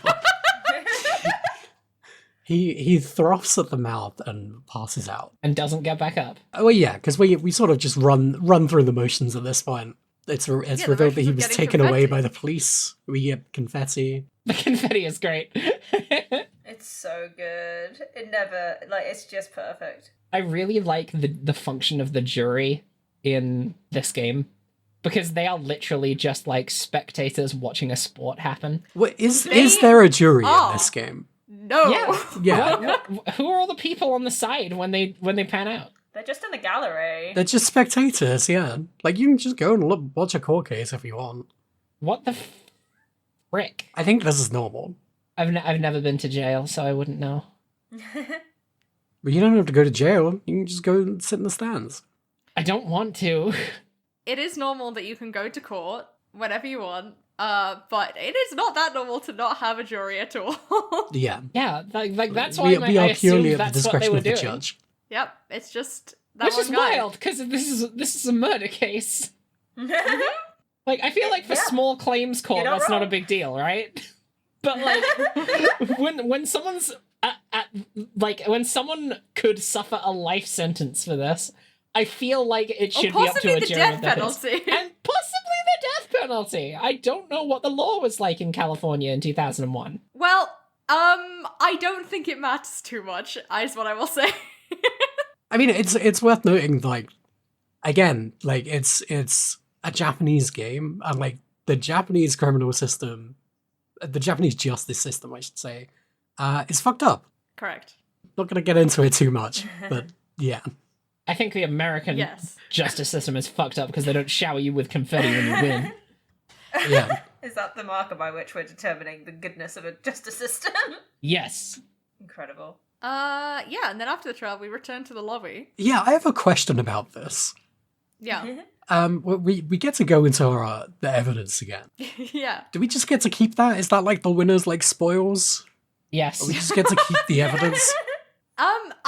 He throws at the mouth and passes out and doesn't get back up. Oh yeah, because we sort of just run through the motions at this point. It's revealed that he was taken away by the police. We get confetti. The confetti is great. It's so good. It never it's just perfect. I really like the function of the jury in this game. Because they are literally just like spectators watching a sport happen. What, is there a jury in this game? No. Yeah. Who are all the people on the side when they pan out? They're just in the gallery. They're just spectators, yeah. Like, you can just go and watch a court case if you want. What the frick? I think this is normal. I've never been to jail, so I wouldn't know. But you don't have to go to jail. You can just go and sit in the stands. I don't want to. It is normal that you can go to court whenever you want, but it is not that normal to not have a jury at all. Yeah. Yeah, like that's why we I are purely assumed at the that's what they discretion were of the doing. judge. Yep, it's just that Which one is guy. wild, because this is a murder case. Like, I feel like for small claims court, You're not that's not a wrong. big deal, right? But like, when someone's when someone could suffer a life sentence for this, I feel like it should be up to a the jury death of their penalty. and possibly the death penalty. I don't know what the law was like in California in 2001. Well, I don't think it matters too much, is what I will say. I mean, it's worth noting, like, again, like, it's a Japanese game, and, like, the Japanese criminal system, the Japanese justice system, I should say, is fucked up. Correct. Not gonna get into it too much, but yeah. I think the American justice system is fucked up because they don't shower you with confetti when you win. Yeah. Is that the marker by which we're determining the goodness of a justice system? Yes. Incredible. Yeah, and then after the trial, we return to the lobby. Yeah, I have a question about this. Yeah. We get to go into the evidence again. Yeah. Do we just get to keep that? Is that like the winner's like spoils? Yes. Or we just get to keep the evidence?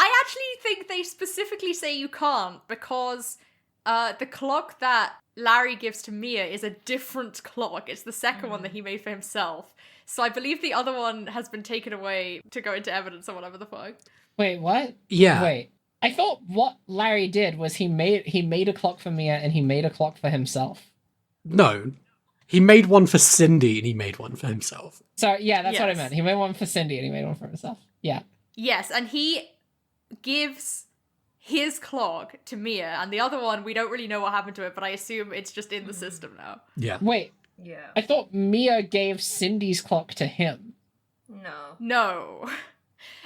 I actually think they specifically say you can't because the clock that Larry gives to Mia is a different clock. It's the second one that he made for himself. So I believe the other one has been taken away to go into evidence or whatever the fuck. Wait, what? Yeah. Wait. I thought what Larry did was he made a clock for Mia and he made a clock for himself. No. He made one for Cindy and he made one for himself. So yeah, that's what I Yes. meant. He made one for Cindy and he made one for himself. Yeah. Yes, and he gives his clock to Mia, and the other one, we don't really know what happened to it, but I assume it's just in the system now. Yeah. Wait, Yeah. I thought Mia gave Cindy's clock to him. No. No.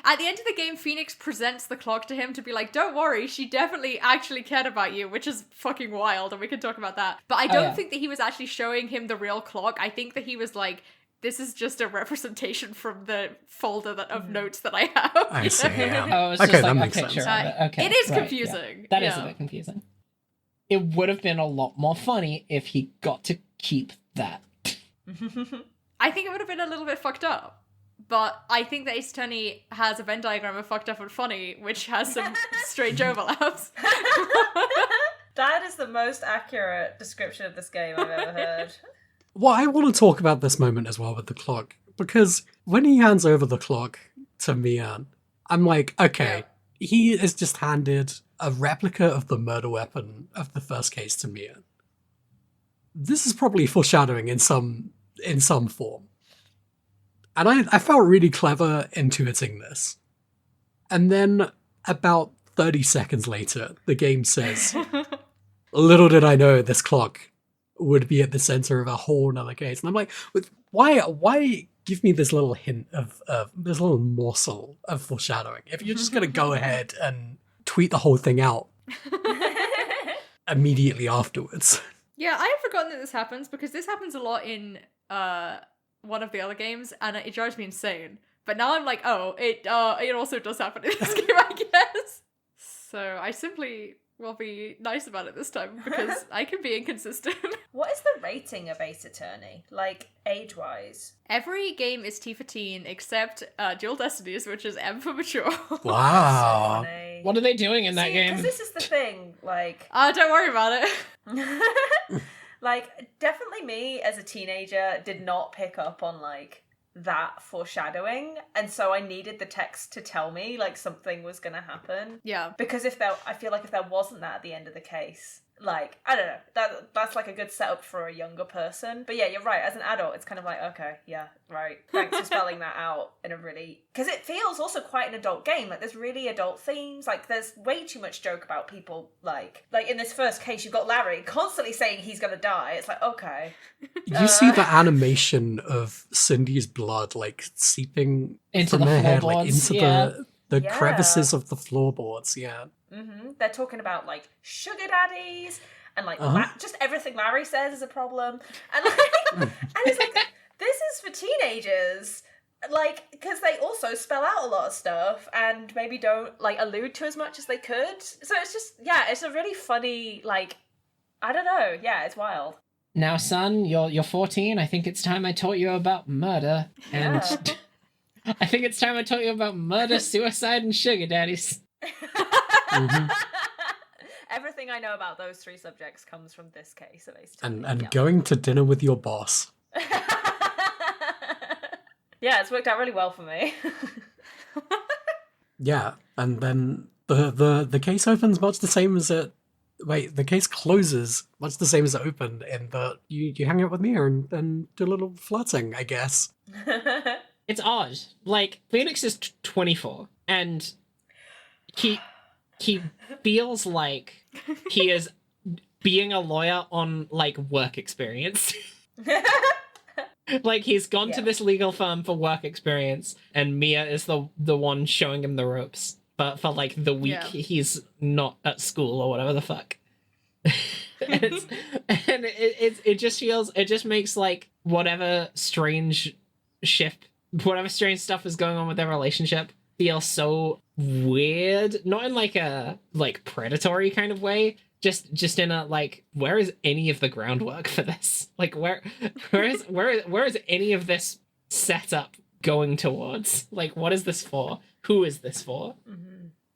At the end of the game, Phoenix presents the clock to him to be like, don't worry, she definitely actually cared about you, which is fucking wild, and we can talk about that. But I don't think that he was actually showing him the real clock. I think that he was like, this is just a representation from the folder of notes that I have. I see, yeah. Oh, it's Okay, just that like a makes picture sense. of it. Okay, It is right, confusing. Yeah. That is a bit confusing. It would have been a lot more funny if he got to keep that. I think it would have been a little bit fucked up. But I think that Ace Attorney has a Venn diagram of fucked up and funny, which has some strange overlaps. That is the most accurate description of this game I've ever heard. Well, I want to talk about this moment as well with the clock, because when he hands over the clock to Mian, I'm like, okay, he is just handed a replica of the murder weapon of the first case to Mian. This is probably foreshadowing in some form. And I felt really clever intuiting this. And then about 30 seconds later, the game says, little did I know this clock would be at the center of a whole nother case. And I'm like, why give me this little hint of this little morsel of foreshadowing? If you're just going to go ahead and tweet the whole thing out immediately afterwards. Yeah, I have forgotten that this happens, because this happens a lot in one of the other games, and it drives me insane. But now I'm like, oh, it also does happen in this game, I guess. So I simply will be nice about it this time, because I can be inconsistent. What is the rating of Ace Attorney? Like, age-wise? Every game is T for teen, except Dual Destinies, which is M for mature. Wow. Funny. What are they doing in that game? Because this is the thing, like... Don't worry about it. Like, definitely me as a teenager did not pick up on, like, that foreshadowing, and so I needed the text to tell me, like, something was gonna happen. Yeah. Because I feel like if there wasn't that at the end of the case, like, I don't know, that's like a good setup for a younger person. But yeah, you're right, as an adult, it's kind of like, okay, yeah, right, thanks for spelling that out in a really... Because it feels also quite an adult game, like, there's really adult themes, like, there's way too much joke about people, like in this first case, you've got Larry constantly saying he's gonna die. It's like, okay. You see the animation of Cindy's blood, like, seeping Into from the her head, like, floorboards, into the Yeah. crevices of the floorboards, yeah. They're talking about, like, sugar daddies, and, like, just everything Larry says is a problem. And, like, and it's like, this is for teenagers. Like, because they also spell out a lot of stuff and maybe don't, like, allude to as much as they could. So it's just, yeah, it's a really funny, like, I don't know. Yeah, it's wild. Now, son, you're 14. I think it's time I taught you about murder. And I think it's time I taught you about murder, suicide, and sugar daddies. Everything I know about those three subjects comes from this case of Ace And Attorney. going to dinner with your boss. Yeah, it's worked out really well for me. Yeah, and then the case opens much the same as it... Wait, the case closes much the same as it opened, in that you hang out with Mia and do a little flirting, I guess. It's odd. Like, Phoenix is 24, and he feels like he is being a lawyer on, like, work experience. Like, he's gone to this legal firm for work experience, and Mia is the one showing him the ropes. But for, like, the week he's not at school or whatever the fuck. It just feels... It just makes, like, whatever strange stuff is going on with their relationship feel so weird. Not in, like, a, like, predatory kind of way. Just in a, like, where is any of the groundwork for this? Like, where is any of this setup going towards? Like, what is this for? Who is this for?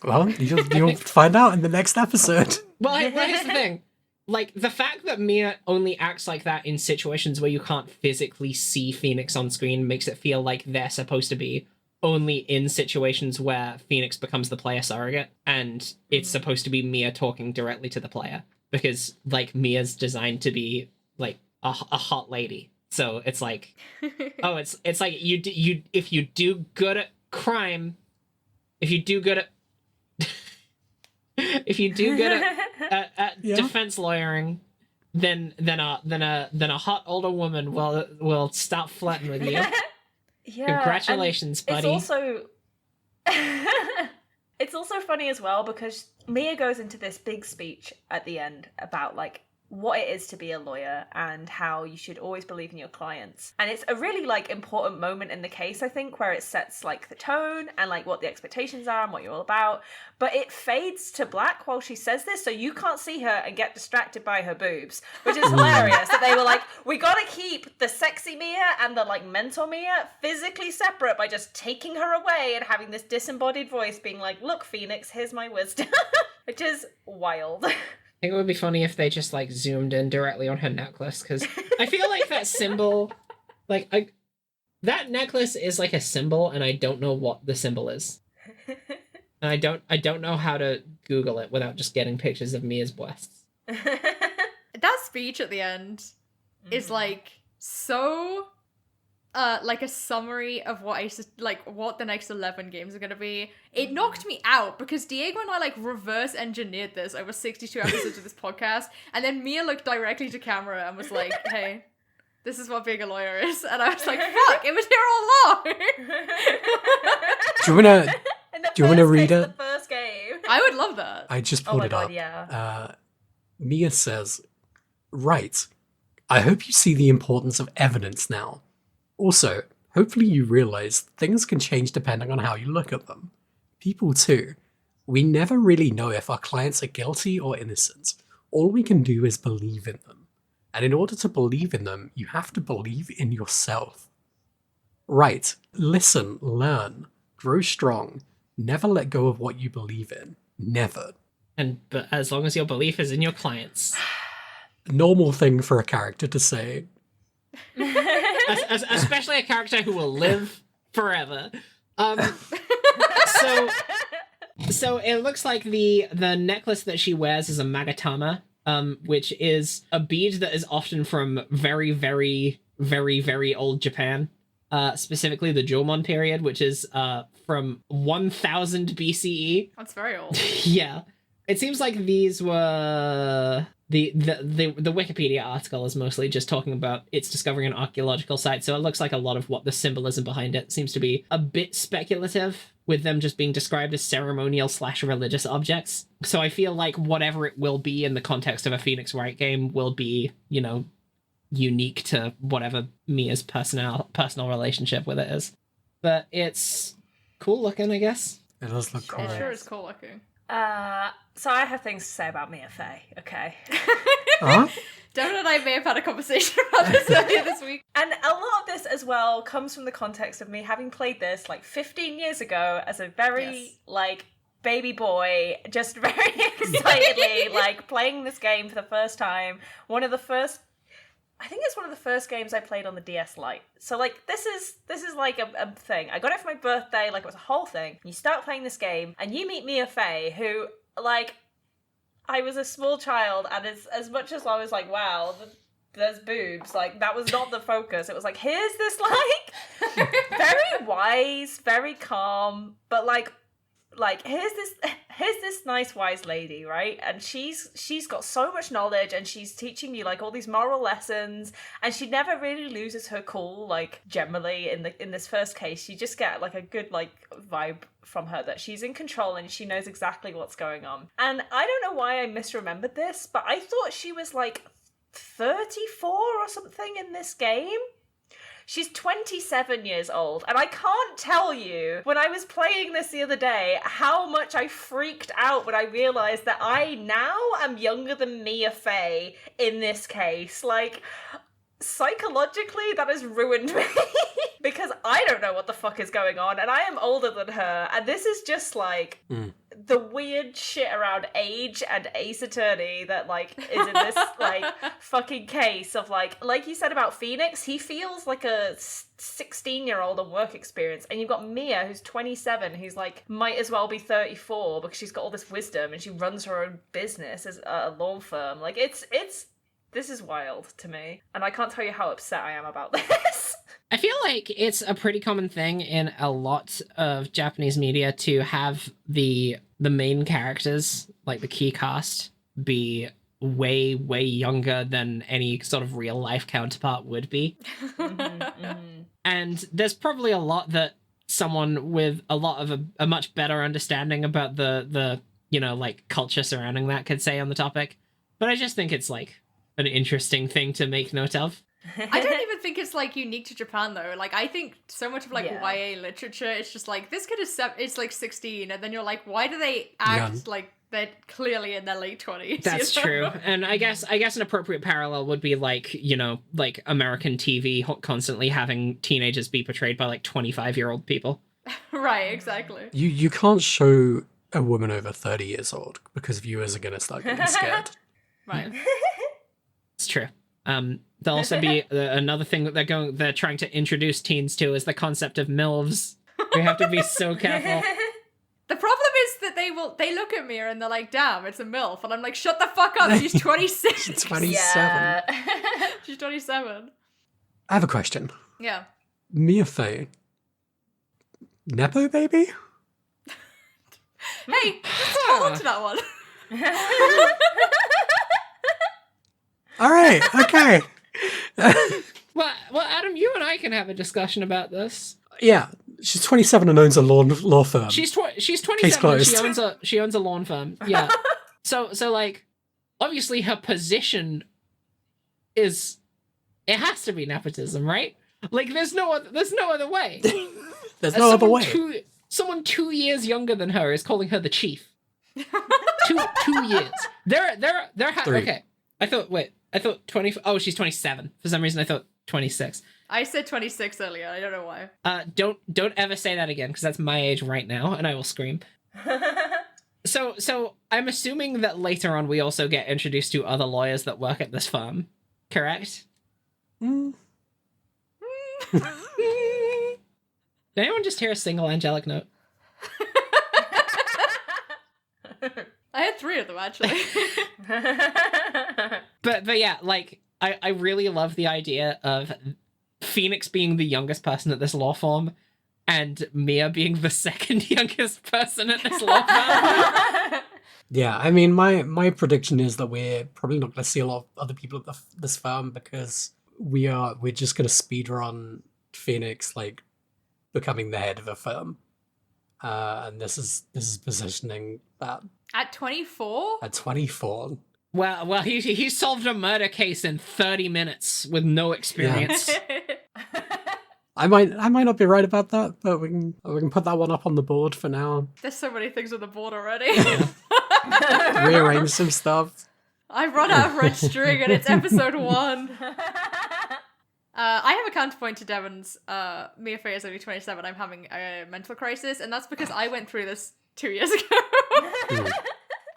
Well, you'll find out in the next episode. Well, here's the thing. Like, the fact that Mia only acts like that in situations where you can't physically see Phoenix on screen makes it feel like they're supposed to be only in situations where Phoenix becomes the player surrogate, and it's supposed to be Mia talking directly to the player, because, like, Mia's designed to be, like, a hot lady. So it's like, oh, it's like if you do good at crime, if you do good at defense lawyering, then a hot older woman will stop flirting with you. Yeah, Congratulations, buddy. It's also It's also funny as well because Mia goes into this big speech at the end about like what it is to be a lawyer and how you should always believe in your clients. And it's a really like important moment in the case, I think, where it sets like the tone and like what the expectations are and what you're all about. But it fades to black while she says this, so you can't see her and get distracted by her boobs, which is hilarious. That they were like, we gotta keep the sexy Mia and the like mental Mia physically separate by just taking her away and having this disembodied voice being like, look, Phoenix, here's my wisdom. Which is wild. I think it would be funny if they just like zoomed in directly on her necklace, because I feel like that symbol, that necklace is like a symbol, and I don't know what the symbol is. And I don't know how to Google it without just getting pictures of Mia's breasts. That speech at the end is like so like a summary of what the next 11 games are gonna be. It knocked me out because Diego and I like reverse engineered this over 62 episodes of this podcast, and then Mia looked directly to camera and was like, hey, this is what being a lawyer is. And I was like, fuck, it was here all along. Do you wanna read it? The first game. I would love that. I just pulled it up. Yeah. Mia says, right, I hope you see the importance of evidence now. Also, hopefully you realize things can change depending on how you look at them. People too. We never really know if our clients are guilty or innocent. All we can do is believe in them. And in order to believe in them, you have to believe in yourself. Right, listen, learn, grow strong. Never let go of what you believe in. Never. But as long as your belief is in your clients. Normal thing for a character to say. Especially a character who will live forever. So it looks like the necklace that she wears is a magatama, which is a bead that is often from very, very, very, very old Japan. Specifically the Jomon period, which is from 1000 BCE. That's very old. Yeah. It seems like these were... The Wikipedia article is mostly just talking about its discovering an archaeological site, so it looks like a lot of what the symbolism behind it seems to be a bit speculative, with them just being described as ceremonial/religious objects. So I feel like whatever it will be in the context of a Phoenix Wright game will be, you know, unique to whatever Mia's personal relationship with it is. But it's cool looking, I guess. It does look cool. It sure is cool looking. So I have things to say about Mia Fey, okay? Huh? Devin and I may have had a conversation about this earlier this week. And a lot of this as well comes from the context of me having played this like 15 years ago as a very like baby boy, just very excitedly like playing this game for the first time. I think it's one of the first games I played on the DS Lite. So, like, this is like a thing. I got it for my birthday, like, it was a whole thing. You start playing this game, and you meet Mia Fey, who, like, I was a small child, and as much as I was like, wow, there's boobs, like, that was not the focus. It was like, here's this, like, very wise, very calm, but, like, here's this nice wise lady, right? And she's got so much knowledge, and she's teaching you like all these moral lessons, and she never really loses her cool. Like generally in this first case, you just get like a good like vibe from her that she's in control and she knows exactly what's going on. And I don't know why I misremembered this, but I thought she was like 34 or something in this game. She's 27 years old, and I can't tell you, when I was playing this the other day, how much I freaked out when I realised that I now am younger than Mia Fey in this case. Like, psychologically, that has ruined me. Because I don't know what the fuck is going on, and I am older than her, and this is just, like, the weird shit around age and Ace Attorney that, like, is in this, like, fucking case of, like you said about Phoenix, he feels like a 16-year-old on work experience, and you've got Mia, who's 27, who's, like, might as well be 34 because she's got all this wisdom, and she runs her own business as a law firm. Like, this is wild to me, and I can't tell you how upset I am about this. I feel like it's a pretty common thing in a lot of Japanese media to have the main characters, like the key cast, be way, way younger than any sort of real life counterpart would be. And there's probably a lot that someone with a lot of a much better understanding about the like culture surrounding that could say on the topic. But I just think it's like an interesting thing to make note of. I don't even think it's like unique to Japan though. Like I think so much of like YA literature, it's just like this kid is it's like 16, and then you're like, why do they act like they're clearly in their late 20s? That's true. And I guess an appropriate parallel would be like, like American TV constantly having teenagers be portrayed by like 25-year-old people. Right, exactly. You can't show a woman over 30 years old because viewers are going to start getting scared. Right. It's true. There'll also be another thing that they're trying to introduce teens to is the concept of MILFs. We have to be so careful. The problem is that they look at me and they're like, damn, it's a MILF. And I'm like, shut the fuck up, she's 26. She's 27. Yeah. She's 27. I have a question. Yeah. Mia Fey. Nepo baby? Hey, let's hold on to that one. All right, okay. Well, Adam, you and I can have a discussion about this. Yeah, she's 27 and owns a law firm. She's 27. Case closed. She owns a lawn firm. Yeah. so like, obviously her position is, it has to be nepotism, right? Like, there's no other way. There's no other way. Someone 2 years younger than her is calling her the chief. two years. They're 3. Okay. I thought 20. Oh, she's 27. For some reason, I thought 26. I said 26 earlier. I don't know why. Don't ever say that again, because that's my age right now, and I will scream. So I'm assuming that later on we also get introduced to other lawyers that work at this firm, correct? Mm. Did anyone just hear a single angelic note? I had 3 of them, actually. But yeah, like, I really love the idea of Phoenix being the youngest person at this law firm and Mia being the second youngest person at this law firm. Yeah, I mean, my prediction is that we're probably not going to see a lot of other people at this firm because we're just going to speedrun Phoenix, like, becoming the head of a firm. And this is positioning that. At 24? At 24. Well, he solved a murder case in 30 minutes with no experience. I might not be right about that, but we can put that one up on the board for now. There's so many things on the board already. Rearrange some stuff. I've run out of red string and it's episode 1. I have a counterpoint to Devon's Mia Fey is only 27. I'm having a mental crisis, and that's because I went through this 2 years ago.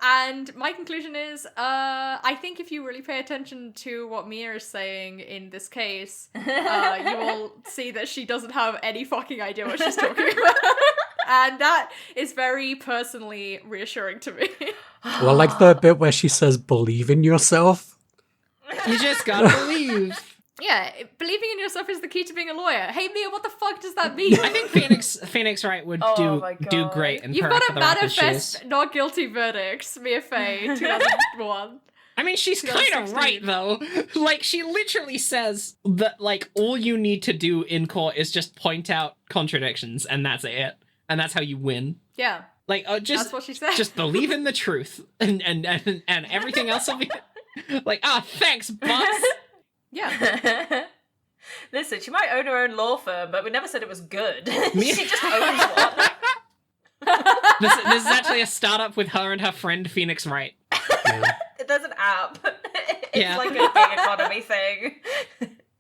And my conclusion is, I think if you really pay attention to what Mia is saying in this case, you will see that she doesn't have any fucking idea what she's talking about. And that is very personally reassuring to me. Well, like the bit where she says, believe in yourself. You just gotta believe. Yeah, believing in yourself is the key to being a lawyer. Hey Mia, what the fuck does that mean? I think Phoenix Wright would do great in You've Her got for to the Rapper's manifest shoes. not guilty verdicts, Mia Fey, 2001. I mean, she's kind of right, though. Like, she literally says that, like, all you need to do in court is just point out contradictions, and that's it. And that's how you win. Yeah. Like, That's what she said. Just believe in the truth, and everything else will be... Like, thanks, Butz. Yeah. Listen, she might own her own law firm, but we never said it was good. Me- She just owns one. This is actually a startup with her and her friend Phoenix Wright. Yeah. There's an app. It's Yeah. like a big economy thing.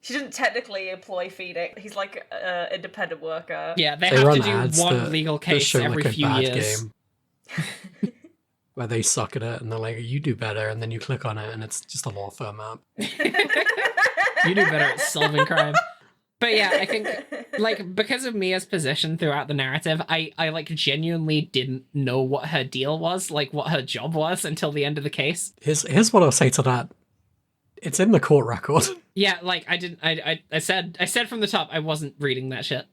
She doesn't technically employ Phoenix. He's like an independent worker. Yeah, they They have run to do ads one that- legal that case show every like a few bad years. game. Where they suck at it and they're like, you do better, and then you click on it and it's just a law firm app. You do better at solving crime. But yeah, I think, like, because of Mia's position throughout the narrative, I like, genuinely didn't know what her deal was, like, what her job was until the end of the case. Here's what I'll say to that. It's in the court record. Yeah, like, I said from the top, I wasn't reading that shit.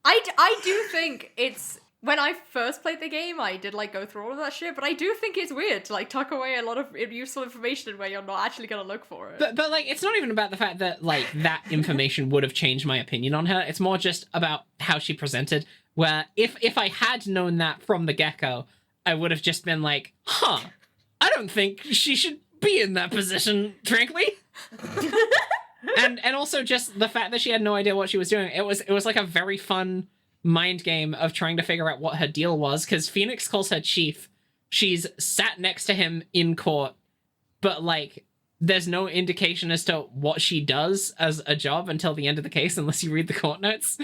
I do think it's when I first played the game, I did like go through all of that shit, but I do think it's weird to like tuck away a lot of useful information where you're not actually gonna look for it. But like, it's not even about the fact that like that information would have changed my opinion on her. It's more just about how she presented. Where if I had known that from the get-go, I would have just been like, huh, I don't think she should be in that position, frankly. and also just the fact that she had no idea what she was doing. It was like a very fun mind game of trying to figure out what her deal was, because Phoenix calls her chief. She's sat next to him in court, but like there's no indication as to what she does as a job until the end of the case, unless you read the court notes.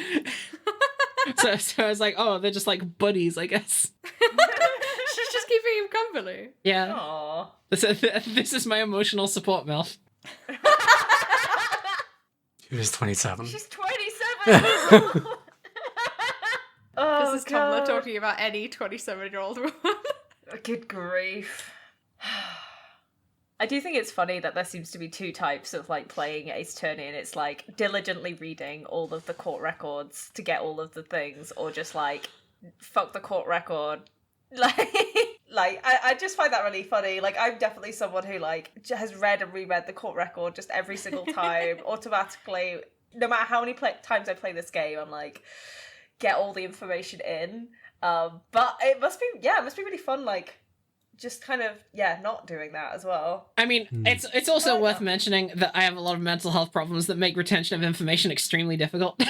so I was like, oh, they're just like buddies, I guess. She's just keeping him company. Yeah. Aww. This is my emotional support, MILF. She was 27. She's 27! Oh, this is Tumblr talking about any 27-year-old woman. Good grief. I do think it's funny that there seems to be two types of like playing Ace Attorney, and it's like diligently reading all of the court records to get all of the things, or just like fuck the court record. Like I just find that really funny. Like, I'm definitely someone who like has read and reread the court record just every single time automatically. No matter how many times I play this game, I'm like, get all the information in. But it must be really fun, like, just kind of, not doing that as well. I mean, it's also worth mentioning that I have a lot of mental health problems that make retention of information extremely difficult.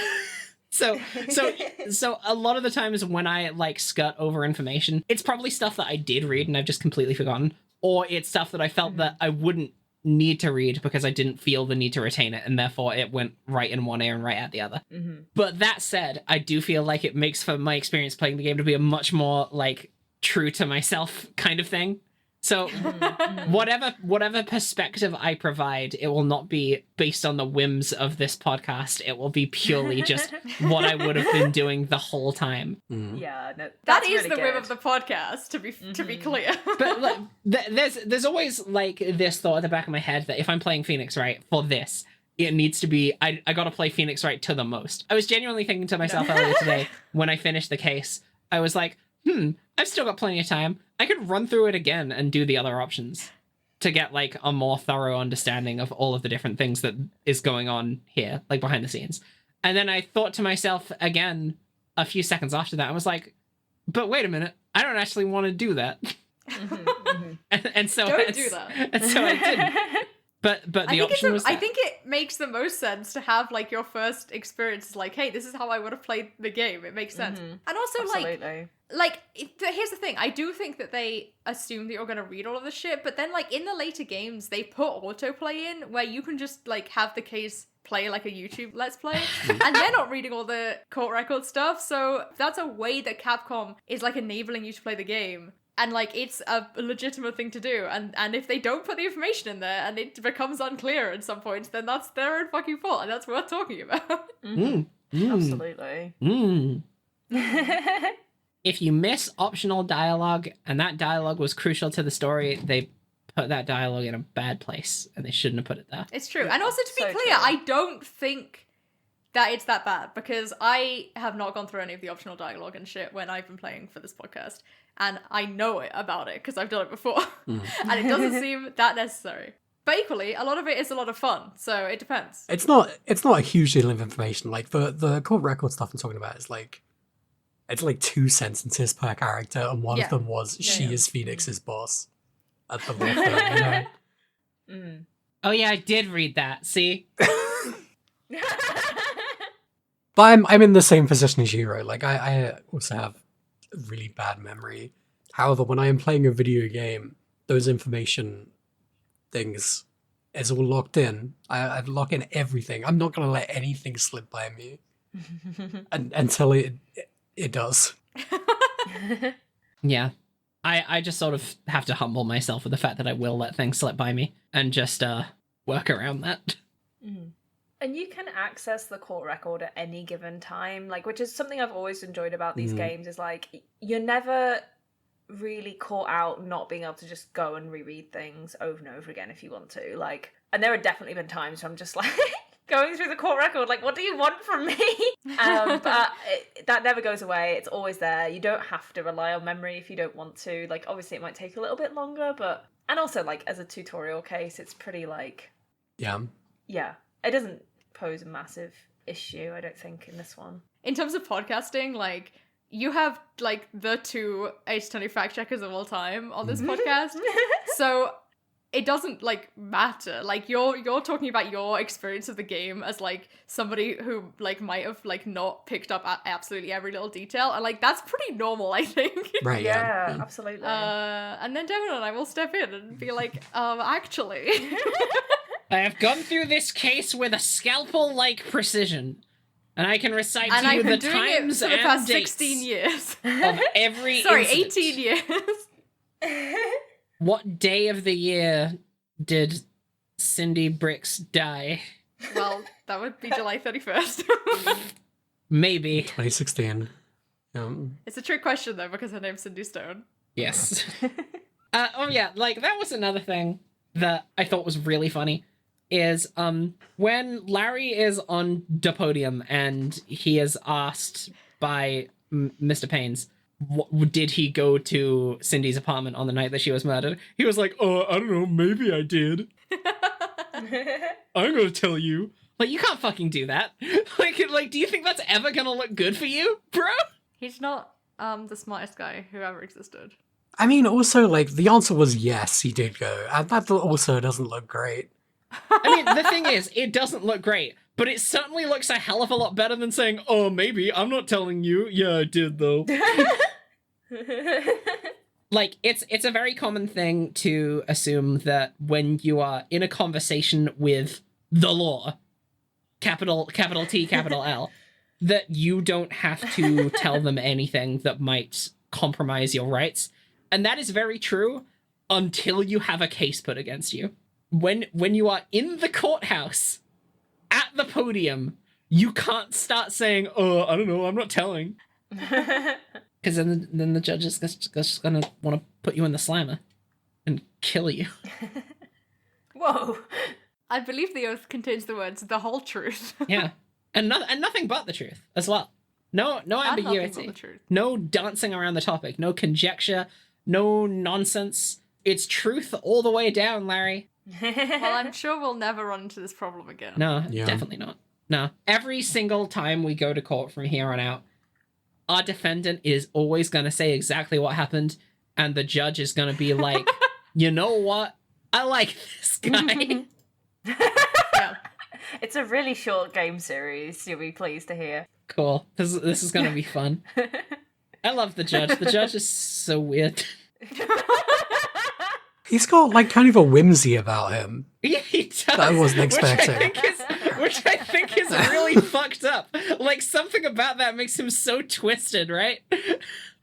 So a lot of the times when I like skirt over information, it's probably stuff that I did read and I've just completely forgotten, or it's stuff that I felt that I wouldn't need to read because I didn't feel the need to retain it, and therefore it went right in one ear and right out the other. But that said, I do feel like it makes for my experience playing the game to be a much more like true to myself kind of thing. So whatever perspective I provide, it will not be based on the whims of this podcast. It will be purely just what I would have been doing the whole time. Yeah, no, that is really the whim good. of the podcast, to be clear. But like, there's always like this thought at the back of my head that if I'm playing Phoenix right for this, it needs to be, I gotta play Phoenix right to the most. I was genuinely thinking to myself earlier today when I finished the case, I was like, I've still got plenty of time. I could run through it again and do the other options to get like a more thorough understanding of all of the different things that is going on here, like behind the scenes. And then I thought to myself again a few seconds after that, I was like, but wait a minute, I don't actually want to do that. And so Don't do that. And so I didn't. But the option was I think it makes the most sense to have like your first experience like, hey, this is how I would have played the game. It makes sense. And also here's the thing. I do think that they assume that you're going to read all of the shit, but then like in the later games, they put autoplay in where you can just like have the case play like a YouTube Let's Play, and they're not reading all the court record stuff. So that's a way that Capcom is like enabling you to play the game. And, like, it's a legitimate thing to do. And if they don't put the information in there and it becomes unclear at some point, then that's their own fucking fault. And that's worth talking about. Absolutely. If you miss optional dialogue, and that dialogue was crucial to the story, they put that dialogue in a bad place. And they shouldn't have put it there. It's true. And also, to be clear, I don't think that it's that bad. Because I have not gone through any of the optional dialogue and shit when I've been playing for this podcast. And I know about it because I've done it before. And it doesn't seem that necessary. But equally, a lot of it is a lot of fun, so it depends. It's not a huge deal of information. Like the court record stuff I'm talking about is like, it's like 2 sentences per character, and one of them was she is Phoenix's boss at the law firm, you know? Oh yeah, I did read that. See? But I'm in the same position as you, right? Like I also have a really bad memory. However, when I am playing a video game, those information things is all locked in. I lock in everything. I'm not gonna let anything slip by me until it does. Yeah. I just sort of have to humble myself with the fact that I will let things slip by me and just work around that. And you can access the court record at any given time, like, which is something I've always enjoyed about these games, is like, you're never really caught out not being able to just go and reread things over and over again if you want to. Like, and there have definitely been times where I'm just like, going through the court record, like, what do you want from me? But that never goes away. It's always there. You don't have to rely on memory if you don't want to. Like, obviously it might take a little bit longer, but... And also, like, as a tutorial case, it's pretty, like... Yeah. Yeah. It doesn't pose a massive issue, I don't think, in this one. In terms of podcasting, like, you have, like, the 2 H20 fact checkers of all time on this podcast. So it doesn't, like, matter. Like, you're talking about your experience of the game as, like, somebody who, like, might have, like, not picked up absolutely every little detail. And, like, that's pretty normal, I think. Right, Yeah, yeah. absolutely. And then Devin and I will step in and be like, actually... I have gone through this case with a scalpel-like precision, and I can recite and to you I've the been doing it times for the and past dates 16 years. of every Sorry, incident. 18 years. What day of the year did Cindy Bricks die? Well, that would be July 31st. Maybe. 2016. It's a trick question, though, because her name's Cindy Stone. Yes. Oh yeah, like, that was another thing that I thought was really funny. Is when Larry is on the podium and he is asked by Mr. Paynes, did he go to Cindy's apartment on the night that she was murdered? He was like, oh, I don't know, maybe I did. I'm gonna tell you. Like, you can't fucking do that. Like, do you think that's ever gonna look good for you, bro? He's not the smartest guy who ever existed. I mean, also, like, the answer was yes, he did go. And that also doesn't look great. I mean, the thing is, it doesn't look great, but it certainly looks a hell of a lot better than saying, oh, maybe, I'm not telling you. Yeah, I did, though. Like, it's a very common thing to assume that when you are in a conversation with the law, capital T, capital L, that you don't have to tell them anything that might compromise your rights. And that is very true until you have a case put against you. When you are in the courthouse, at the podium, you can't start saying, oh, I don't know, I'm not telling. Because then the judge is just gonna want to put you in the slammer and kill you. Whoa. I believe the oath contains the words, the whole truth. Yeah. And nothing but the truth as well. No And nothing but ambiguity. the truth. No dancing around the topic. No conjecture. No nonsense. It's truth all the way down, Larry. Well, I'm sure we'll never run into this problem again. No, Yeah. definitely not. No. Every single time we go to court from here on out, our defendant is always going to say exactly what happened, and the judge is going to be like, you know what? I like this guy. Yeah. It's a really short game series, you'll be pleased to hear. Cool. This is going to be fun. I love the judge. The judge is so weird. He's got, like, kind of a whimsy about him. Yeah, he does. That I wasn't expecting. Which I think is really fucked up. Like, something about that makes him so twisted, right?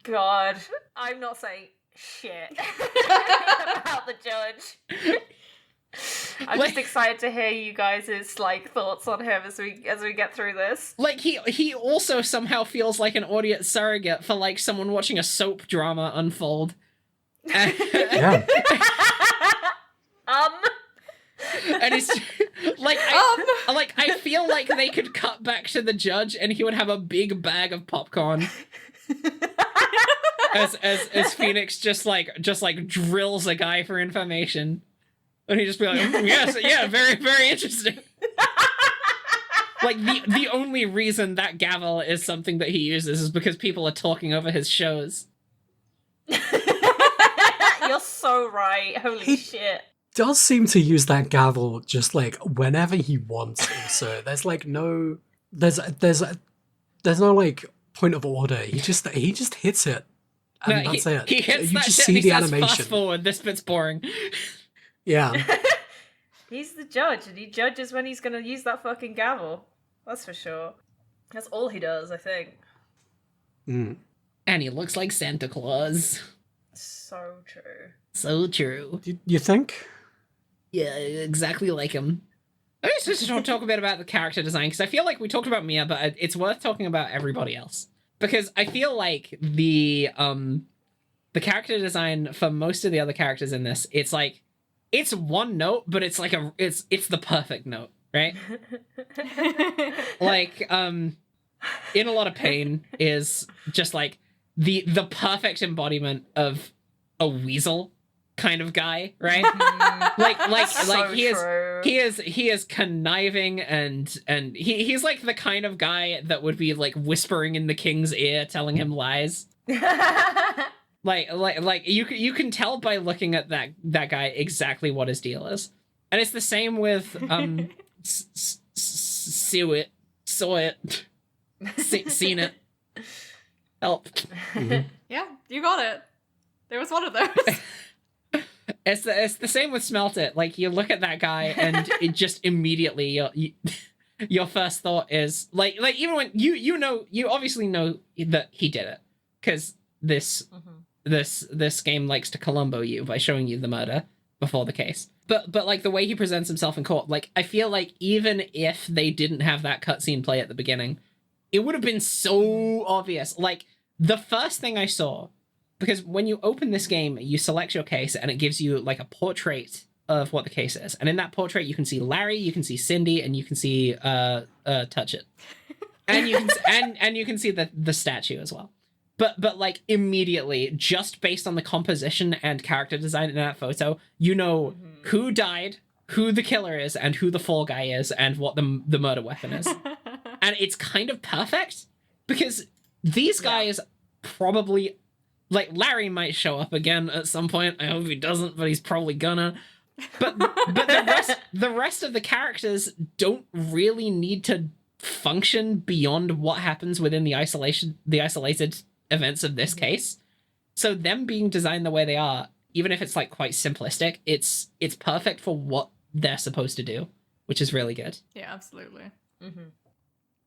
God, I'm not saying shit about the judge. I'm Like- just excited to hear you guys' like thoughts on him as we get through this. Like, he also somehow feels like an audience surrogate for, like, someone watching a soap drama unfold. Yeah. And it's like I feel like they could cut back to the judge and he would have a big bag of popcorn as Phoenix just like drills a guy for information, and he just be like, yes, yeah, very, very interesting. Like, the only reason that gavel is something that he uses is because people are talking over his shows. You're so right. Holy shit. Does seem to use that gavel just, like, whenever he wants also. There's, like, no... There's no, like, point of order. He just hits it. And No, that's it. He hits You that just shit see and he the says, animation. fast forward, this bit's boring. Yeah. He's the judge, and he judges when he's gonna use that fucking gavel. That's for sure. That's all he does, I think. Mm. And he looks like Santa Claus. So true. So true. You think? Yeah, exactly like him. I just want to talk a bit about the character design, because I feel like we talked about Mia, but it's worth talking about everybody else. Because I feel like the character design for most of the other characters in this, it's like, it's one note, but it's like it's the perfect note, right? Like, in a lot of pain is just like the perfect embodiment of a weasel kind of guy, right? like he is conniving and he's like the kind of guy that would be like whispering in the king's ear, telling him lies. like you can tell by looking at that guy exactly what his deal is. And it's the same with saw it, seen it, help. Mhm. Yeah, you got it. There was one of those. It's the same with Smelt It. Like, you look at that guy and it just immediately your first thought is like even when you obviously know that he did it, because this game likes to Columbo you by showing you the murder before the case. But like the way he presents himself in court, like I feel like even if they didn't have that cutscene play at the beginning, it would have been so obvious. Like the first thing I saw, because when you open this game, you select your case and it gives you like a portrait of what the case is. And in that portrait, you can see Larry, you can see Cindy, and you can see Touch It. And you can and you can see the statue as well. But like immediately, just based on the composition and character design in that photo, you know who died, who the killer is, and who the fall guy is, and what the murder weapon is. And it's kind of perfect because these guys probably, like, Larry might show up again at some point. I hope he doesn't, but he's probably gonna. But the rest of the characters don't really need to function beyond what happens within the isolated events of this case. So them being designed the way they are, even if it's like quite simplistic, it's perfect for what they're supposed to do, which is really good. Yeah, absolutely.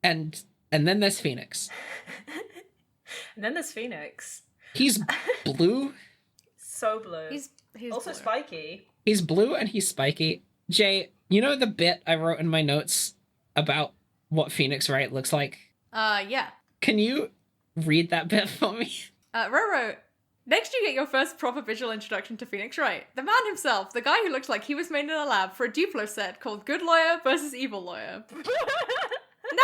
And then there's Phoenix. And then there's Phoenix. He's blue. So blue. He's also blue. spiky. He's blue and he's spiky. Jay, you know the bit I wrote in my notes about what Phoenix Wright looks like? Yeah. Can you read that bit for me? RainRho, next you get your first proper visual introduction to Phoenix Wright, the man himself, the guy who looks like he was made in a lab for a Duplo set called Good Lawyer versus Evil Lawyer. No!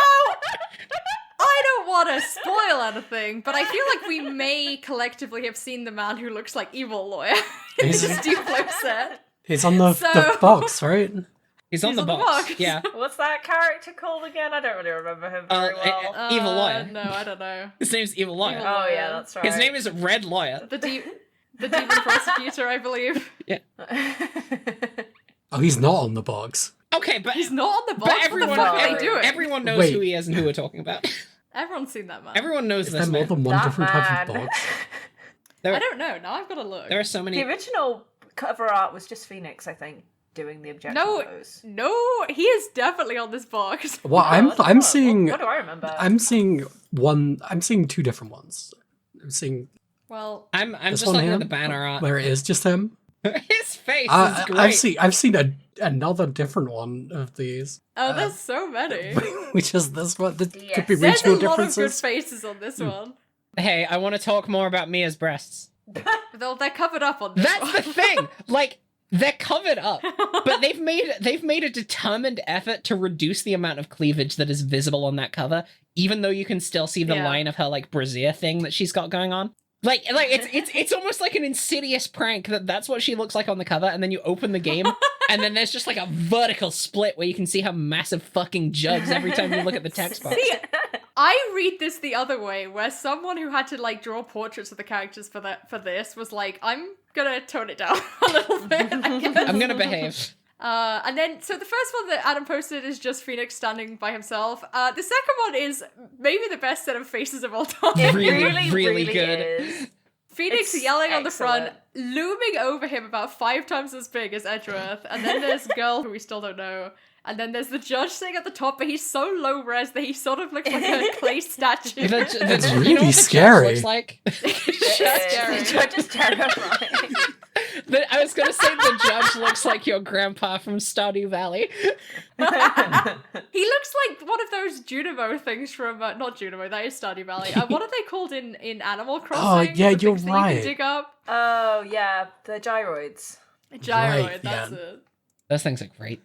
I don't want to spoil anything, but I feel like we may collectively have seen the man who looks like Evil Lawyer in He's- this Duplo set. He's on the box, right? He's on the box. Yeah. What's that character called again? I don't really remember him very well. Evil Lawyer. No, I don't know. His name's Evil Lawyer. Evil Oh yeah, that's right. His name is Red Lawyer. The demon prosecutor, I believe. Yeah. Oh, he's not on the box. Okay, but He's not on the box. but What everyone the fuck are they doing? everyone knows Wait. who he is and who we're talking about. Everyone's seen that man. Everyone knows Is this there more man. than one That different type of man. box? I don't know. Now I've got to look. There are so The many. original cover art was just Phoenix, I think, doing the objection No, pose. no, he is definitely on this box. Well, Oh, I'm what- seeing What do I remember? I'm seeing two different ones. I'm seeing Well, I'm this just one looking here, at the banner art. where it is just him. His face is great. I've seen another different one of these, there's so many. which is this one. That Yes. could be There's a regional lot of good differences. faces on this one. Hey, I want to talk more about Mia's breasts. They're covered up on this That's one. the thing. Like, they're covered up, but they've made a determined effort to reduce the amount of cleavage that is visible on that cover, even though you can still see the Yeah. line of her like brassiere thing that she's got going on. Like it's almost like an insidious prank that's what she looks like on the cover, and then you open the game, and then there's just like a vertical split where you can see her massive fucking jugs every time you look at the text box. See, I read this the other way, where someone who had to like draw portraits of the characters for this was like, I'm gonna tone it down a little bit. I guess. I'm gonna behave. And then, so the first one that Adam posted is just Phoenix standing by himself. The second one is maybe the best set of faces of all time. It Really, really good. is. Phoenix It's yelling on the front, excellent. looming over him about 5 times as big as Edgeworth. And then there's girl who we still don't know. And then there's the judge sitting at the top, but he's so low res that he sort of looks like a clay statue. It's you know really what the judge scary. looks like? scary. The judge is terrifying. I was gonna say the judge looks like your grandpa from Stardew Valley. He looks like one of those Junimo things from not Junimo, that is Stardew Valley. What are they called in Animal Crossing? yeah, The you're things that right. You can dig up. Oh yeah, the gyroid. A gyroid, Right, that's yeah. it. Those things are great.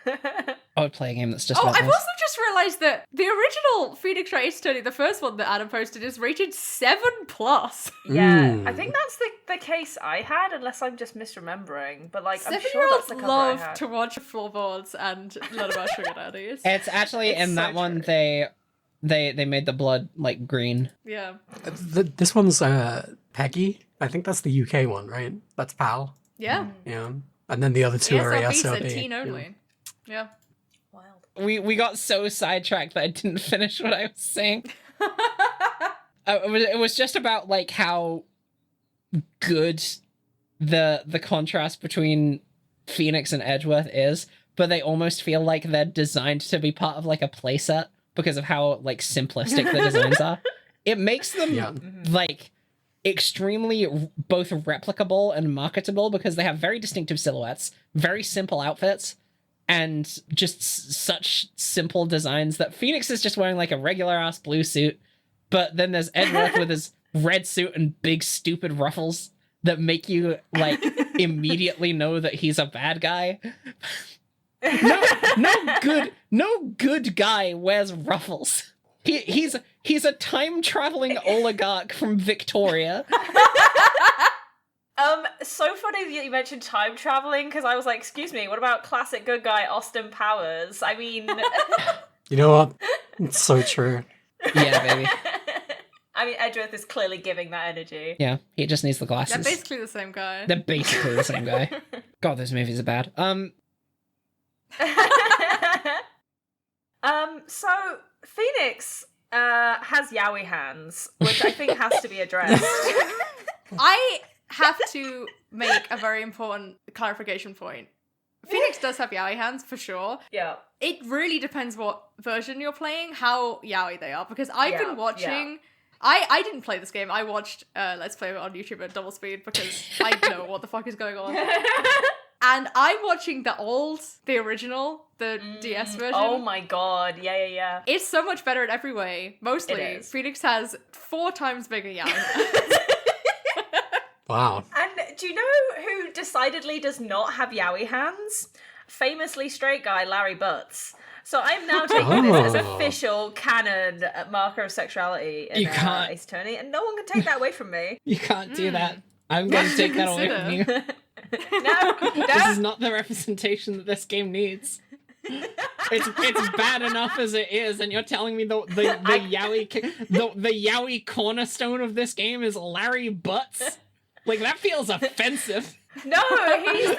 I would play a game that's just Oh, about I've this. also just realized that the original Phoenix Wright Ace Attorney, the first one that Adam posted, is rated 7+. Yeah, I think that's the case I had, unless I'm just misremembering. But like, I'm sure that's 7-year-olds the cover I love had. to watch floorboards and learn about sugar daddies. It's actually It's in so that one true. they made the blood like green. Yeah. This one's Peggy. I think that's the UK one, right? That's PAL. Yeah. Yeah. And then the other two are ESRB said ASRB. teen yeah. only. Yeah. Wild. We got so sidetracked that I didn't finish what I was saying. It was just about like how good the contrast between Phoenix and Edgeworth is, but they almost feel like they're designed to be part of like a playset because of how like simplistic the designs are. It makes them Yeah. like extremely both replicable and marketable because they have very distinctive silhouettes, very simple outfits, and just such simple designs that Phoenix is just wearing like a regular ass blue suit, but then there's Edgeworth with his red suit and big stupid ruffles that make you like immediately know that he's a bad guy. No good guy wears ruffles. He's a time traveling oligarch from Victoria. So funny that you mentioned time traveling, because I was like, excuse me, what about classic good guy Austin Powers? I mean... You know what? It's so true. Yeah, baby. I mean, Edgeworth is clearly giving that energy. Yeah, he just needs the glasses. They're basically the same guy. They're basically the same guy. God, those movies are bad. So Phoenix has yaoi hands, which I think has to be addressed. I have to make a very important clarification point. Phoenix does have yaoi hands, for sure. Yeah. It really depends what version you're playing, how yaoi they are, because I've been watching... I didn't play this game. I watched Let's Play on YouTube at double speed because I know what the fuck is going on. And I'm watching the original, the DS version. Oh my god, yeah. It's so much better in every way. Mostly, It is. Phoenix has 4 times bigger yaoi. Wow. And do you know who decidedly does not have yaoi hands? Famously straight guy Larry Butz. So I'm now taking this as official canon marker of sexuality in You can't- Ace Attorney, and no one can take that away from me. You can't do that. I'm going to take that away from you. No, This is not the representation that this game needs. It's bad enough as it is, and you're telling me the yaoi cornerstone of this game is Larry Butz? Like, that feels offensive. No,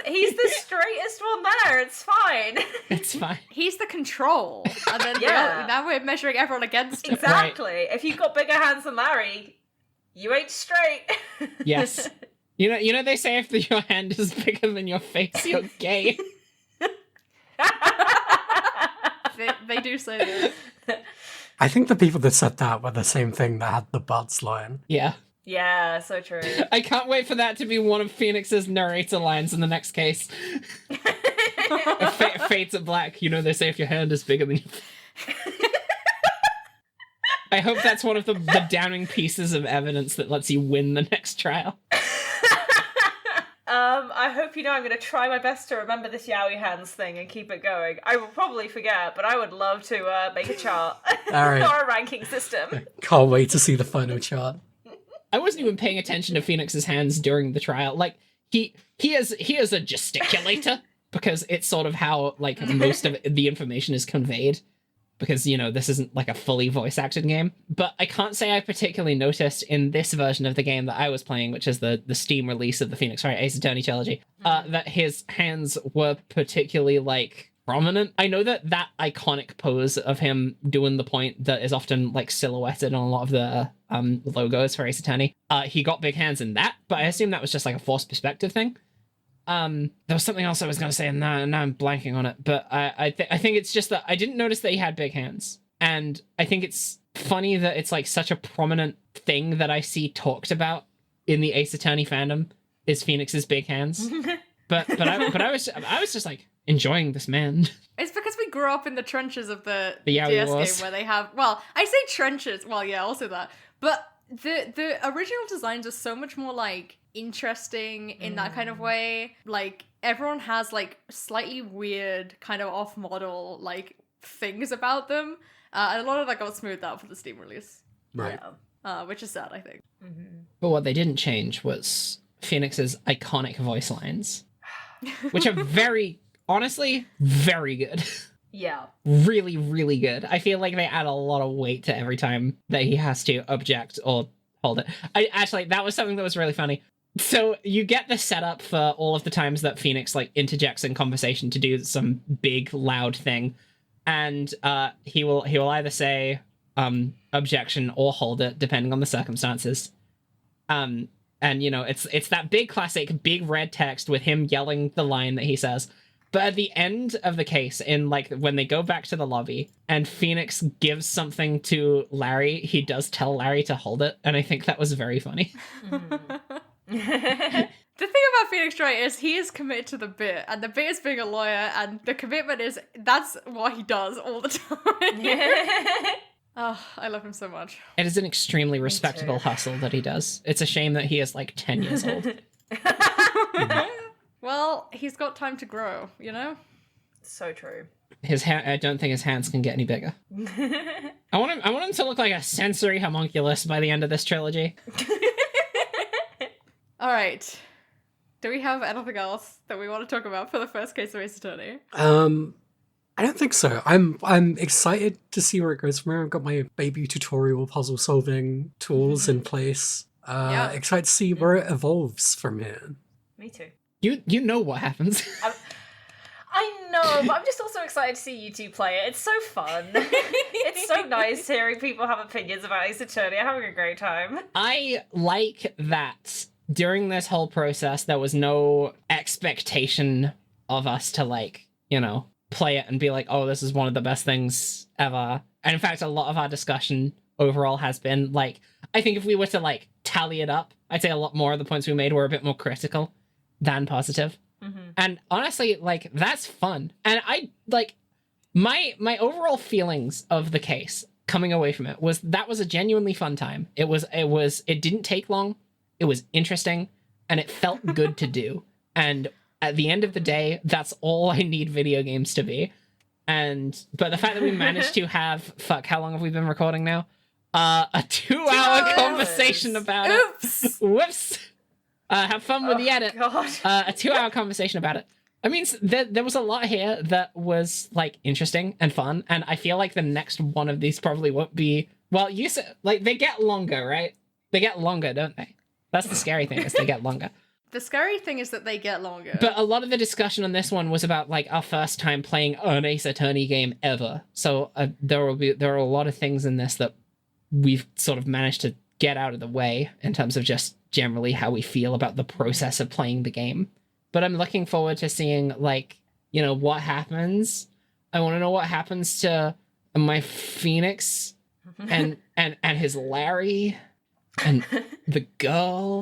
he's the straightest one there. It's fine. It's fine. He's the control. And then Yeah. now we're measuring everyone against him. Exactly. If you've got bigger hands than Larry, you ain't straight. Yes. You know they say if your hand is bigger than your face, you're gay. They do say this. I think the people that said that were the same thing that had the Butz line. Yeah. Yeah, so true. I can't wait for that to be one of Phoenix's narrator lines in the next case. Fates at black. You know they say if your hand is bigger than your... I hope that's one of the damning pieces of evidence that lets you win the next trial. I hope you know I'm going to try my best to remember this yaoi hands thing and keep it going. I will probably forget, but I would love to make a chart All right. or a ranking system. Can't wait to see the final chart. I wasn't even paying attention to Phoenix's hands during the trial. Like, he is a gesticulator because it's sort of how like most of the information is conveyed. Because, you know, this isn't like a fully voice acted game. But I can't say I particularly noticed in this version of the game that I was playing, which is the Steam release of the Phoenix Wright Ace Attorney trilogy, that his hands were particularly like prominent. I know that iconic pose of him doing the point that is often like silhouetted on a lot of the logos for Ace Attorney. He got big hands in that, but I assume that was just like a forced perspective thing. There was something else I was going to say, and now I'm blanking on it. But I think it's just that I didn't notice that he had big hands, and I think it's funny that it's like such a prominent thing that I see talked about in the Ace Attorney fandom is Phoenix's big hands. but I was just like enjoying this man. It's because we grew up in the trenches of the Yaoi DS Wars. game where they have, well, I say trenches, well, yeah, also that, but the original designs are so much more like interesting in that kind of way. Like everyone has like slightly weird kind of off-model like things about them, and a lot of that got smoothed out for the Steam release. Right. Which is sad, I think. But what they didn't change was Phoenix's iconic voice lines, which are honestly, very good. Yeah. Really, really good. I feel like they add a lot of weight to every time that he has to object or hold it. Actually, that was something that was really funny. So you get the setup for all of the times that Phoenix like interjects in conversation to do some big, loud thing, and he will either say objection or hold it depending on the circumstances. And you know, it's that big classic big red text with him yelling the line that he says. But at the end of the case, in like when they go back to the lobby and Phoenix gives something to Larry, he does tell Larry to hold it, and I think that was very funny. The thing about Phoenix Wright is he is committed to the bit, and the bit is being a lawyer, and the commitment is that's what he does all the time. Oh, I love him so much. It is an extremely respectable hustle that he does. It's a shame that he is like 10 years old. Well, he's got time to grow, you know? So true. I don't think his hands can get any bigger. I want him to look like a sensory homunculus by the end of this trilogy. All right. Do we have anything else that we want to talk about for the first case of Ace Attorney? I don't think so. I'm excited to see where it goes from here. I've got my baby tutorial puzzle solving tools in place. Excited to see where it evolves from here. Me too. You know what happens. I know, but I'm just also excited to see you two play it. It's so fun. It's so nice hearing people have opinions about Ace Attorney. I'm having a great time. I like that during this whole process, there was no expectation of us to, like, you know, play it and be like, oh, this is one of the best things ever. And in fact, a lot of our discussion overall has been, like, I think if we were to, like, tally it up, I'd say a lot more of the points we made were a bit more critical than positive. And honestly, like, that's fun. And I, like, my overall feelings of the case coming away from it was that was a genuinely fun time. It didn't take long. It was interesting, and it felt good to do. And at the end of the day, that's all I need video games to be. But the fact that we managed to have, how long have we been recording now? A 2-hour conversation about it. Whoops. Have fun with the edit. God. A 2-hour conversation about it. I mean, there was a lot here that was, like, interesting and fun, and I feel like the next one of these probably won't be... Well, you said, like, they get longer, right? They get longer, don't they? That's the scary thing, is they get longer. The scary thing is that they get longer. But a lot of the discussion on this one was about, like, our first time playing an Ace Attorney game ever. So there are a lot of things in this that we've sort of managed to get out of the way in terms of just generally how we feel about the process of playing the game. But I'm looking forward to seeing, like, you know, what happens. I want to know what happens to my Phoenix and his Larry and the girl.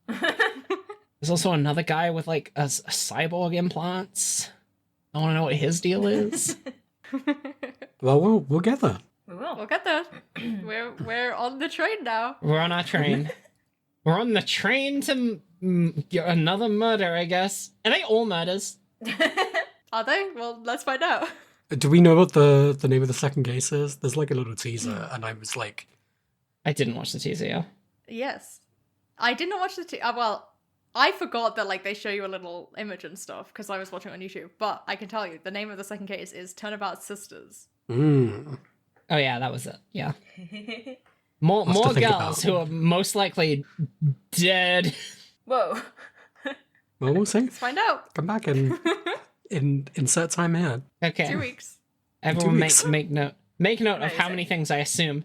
There's also another guy with, like, a cyborg implants. I want to know what his deal is. Well, we'll get there. We will. We'll get there. We're on the train now. We're on our train. We're on the train to another murder, I guess. Are they all murders? Are they? Well, let's find out. Do we know what the name of the second case is? There's like a little teaser, and I was like... I didn't watch the teaser, yeah. Yes. I did not watch the well, I forgot that, like, they show you a little image and stuff, because I was watching on YouTube. But I can tell you, the name of the second case is Turnabout Sisters. Oh yeah, that was it. Yeah. More girls who are most likely dead. Whoa. Well, we'll see. Let's find out. Come back and insert time here. Okay. 2 weeks. Everyone 2 weeks. make note. Make note of how many things I assume.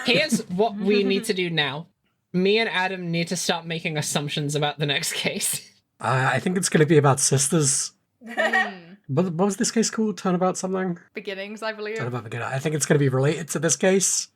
Here's what we need to do now. Me and Adam need to stop making assumptions about the next case. I think it's going to be about sisters. What was this case called? Turnabout something? Beginnings, I believe. Turnabout Beginning. I think it's going to be related to this case.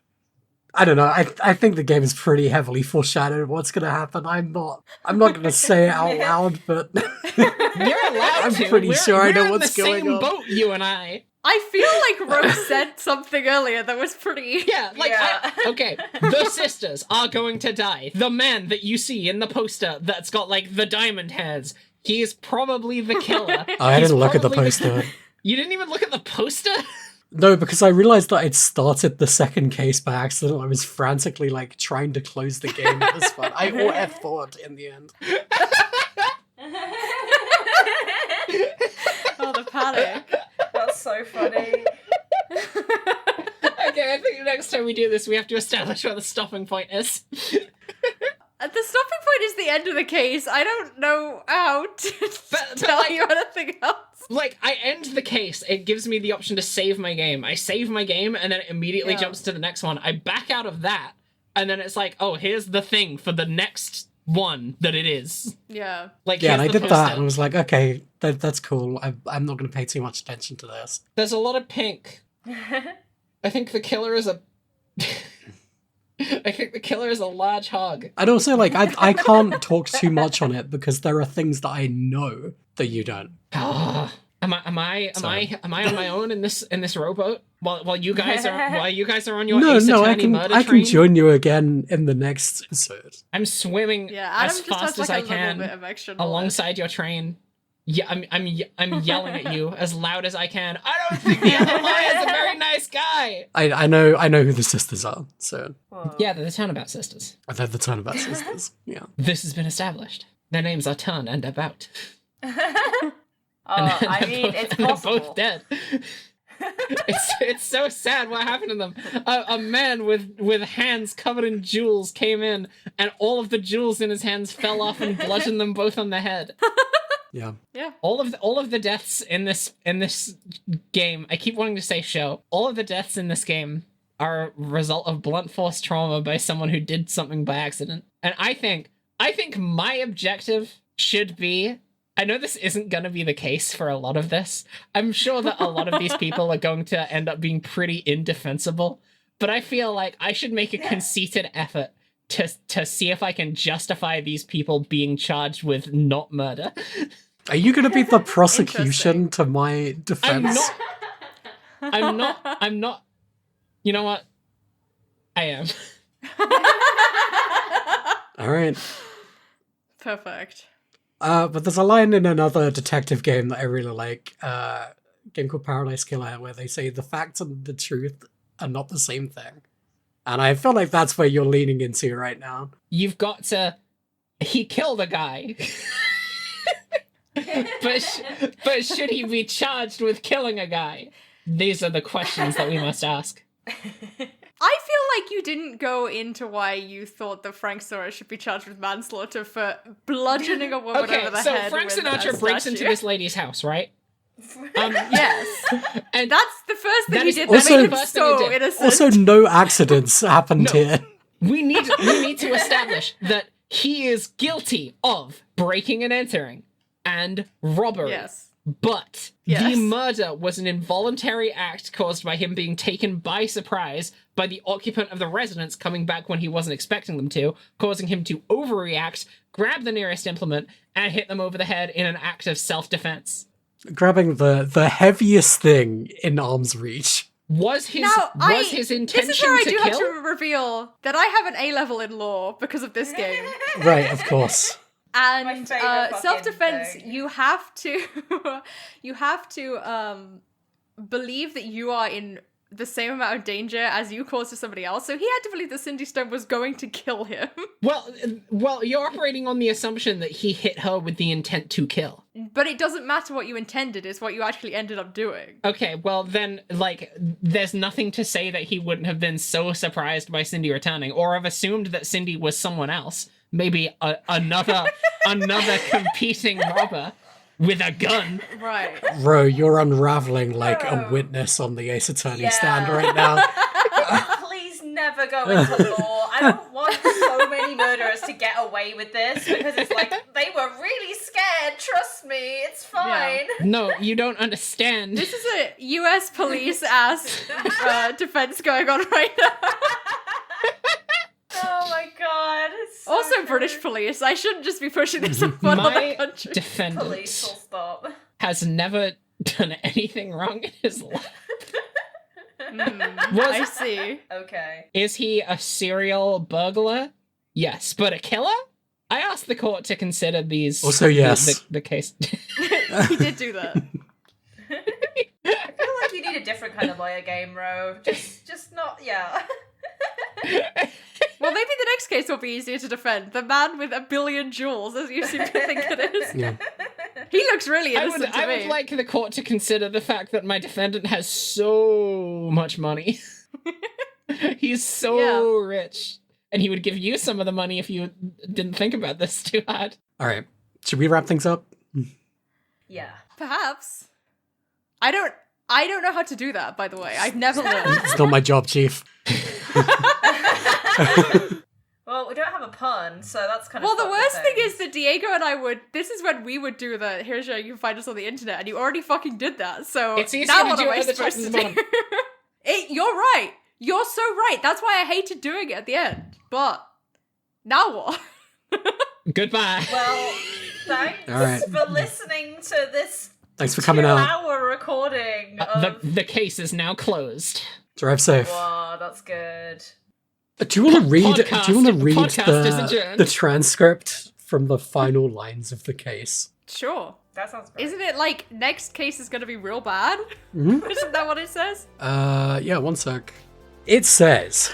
I don't know. I think the game is pretty heavily foreshadowed what's going to happen. I'm not going to say it out loud, but You're allowed I'm to. pretty sure I know we're what's in the going same on. boat, you and I. I feel like Rose said something earlier that was pretty... Yeah, like, Yeah. okay, the sisters are going to die. The man that you see in the poster that's got, like, the diamond hairs, he is probably the killer. I He's didn't look at the probably poster. You didn't even look at the poster? No, because I realized that I'd started the second case by accident. I was frantically, like, trying to close the game at this point. I F4'd in the end. Oh, the panic. That's so funny. Okay, I think next time we do this, we have to establish where the stopping point is. The stopping point is the end of the case. I don't know how to tell like- you anything else. Like, I end the case, it gives me the option to save my game. I save my game, and then it immediately Yeah. jumps to the next one. I back out of that, and then it's like, oh, here's the thing for the next one that it is. Yeah. Like, Yeah, and I here's the did that, poster. and I was like, okay, that's cool. I'm not going to pay too much attention to this. There's a lot of pink. I think the killer is a... I think the killer is a large hog. And also, like, I can't talk too much on it because there are things that I know that you don't. Am I Sorry. on my own in this rowboat while you guys are on your No, Ace I Attorney can murder I train? can join you again in the next episode. I'm swimming Yeah, Adam as just fast has as like I a little can bit of extra knowledge. alongside your train. Yeah, I'm yelling at you as loud as I can. I don't think the other liar is a very nice guy. I know who the sisters are, so Yeah, they're the Turnabout sisters. I've had the Turnabout sisters. Yeah. This has been established. Their names are Turn and About. I mean, it's They're possible. both dead. It's so sad what happened to them. A man with hands covered in jewels came in, and all of the jewels in his hands fell off and bludgeoned them both on the head. Yeah. Yeah. All of the deaths in this game, I keep wanting to say show. All of the deaths in this game are a result of blunt force trauma by someone who did something by accident. And I think my objective should be, I know this isn't going to be the case for a lot of this. I'm sure that a lot of these people are going to end up being pretty indefensible, but I feel like I should make a conceited effort to see if I can justify these people being charged with not murder. Are you going to be the prosecution to my defense? I'm not. You know what? I am. All right. Perfect. But there's a line in another detective game that I really like, a game called Paradise Killer, where they say the facts and the truth are not the same thing. And I feel like that's where you're leaning into right now. You've got to. He killed a guy. but should he be charged with killing a guy? These are the questions that we must ask. I feel like you didn't go into why you thought that Frank Sinatra should be charged with manslaughter for bludgeoning a woman Okay, over the so head. Frank with a Sinatra breaks statue. into this lady's house, right? Yes. And That's the first thing That he is did. also- That made him first thing he so did. innocent. Also, no accidents happened No. here. we need to establish that he is guilty of breaking and entering and robbery. Yes. But Yes. the murder was an involuntary act caused by him being taken by surprise by the occupant of the residence coming back when he wasn't expecting them to, causing him to overreact, grab the nearest implement, and hit them over the head in an act of self-defense. Grabbing the heaviest thing in arm's reach. Was his intention This is where I to do kill? have to reveal that I have an A-level in law because of this game. Right, of course. My And favourite fucking self-defense, thing. you have to believe that you are in the same amount of danger as you caused to somebody else. So he had to believe that Cindy Stone was going to kill him. Well, you're operating on the assumption that he hit her with the intent to kill. But it doesn't matter what you intended, it's what you actually ended up doing. Okay, well then, like, there's nothing to say that he wouldn't have been so surprised by Cindy returning, or have assumed that Cindy was someone else. Maybe another competing robber with a gun. Right. Bro, you're unraveling like a witness on the Ace Attorney stand right now. Please never go into law. I don't want so many murderers to get away with this because it's like they were really scared. Trust me, it's fine. No, you don't understand. This is a US police ass defense going on right now. Oh my god. It's so Also good. British police. I shouldn't just be pushing this on other My countries. Police defendant will stop. has never done anything wrong in his life. I see. Okay. Is he a serial burglar? Yes, but a killer? I asked the court to consider these. Also, yes. The case. He did do that. I feel like you need a different kind of lawyer game, Ro. Just not, yeah. Well, maybe the next case will be easier to defend. The man with 1 billion jewels, as you seem to think it is. Yeah. He looks really innocent to I me. would like the court to consider the fact that my defendant has so much money. He's so rich. And he would give you some of the money if you didn't think about this too hard. All right. Should we wrap things up? Yeah. Perhaps. I don't know how to do that, by the way. I've never learned. It's not my job, Chief. Well, we don't have a pun, so that's kind of. Well, the fucked worst with thing things. is that Diego and I would. This is when we would do the here's how you can find us on the internet, and you already fucking did that. So It's easier now to what do am it I at the top supposed to than the do? You're right. You're so right. That's why I hated doing it at the end. But now what? Goodbye. Well, thanks All right. for listening to this Thanks for coming out. 2-hour recording of. The case is now closed. Drive safe. Wow, that's good. Do you want to read? Podcast- Do you want to read podcast is adjourned. the transcript from the final lines of the case? Sure. That sounds great. Isn't it like next case is gonna be real bad? Mhm. Isn't that what it says? Yeah, one sec. It says,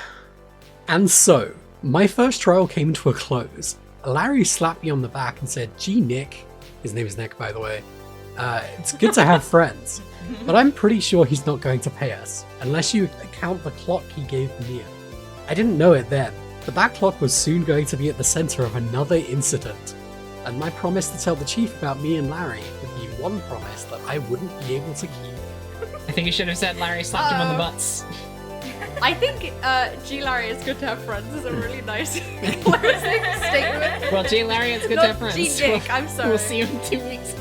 and so, my first trial came to a close. Larry slapped me on the back and said, "Gee, Nick," his name is Nick, by the way, "it's good to have friends, but I'm pretty sure he's not going to pay us, unless you count the clock he gave Mia." I didn't know it then, but that clock was soon going to be at the center of another incident. And my promise to tell the chief about me and Larry would be one promise that I wouldn't be able to keep. I think you should have said Larry slapped him on the butts. I think G Larry is good to have friends is a really nice closing statement. Well, G Larry, it's good Not to have friends. G Nick, I'm sorry. We'll see you in 2 weeks.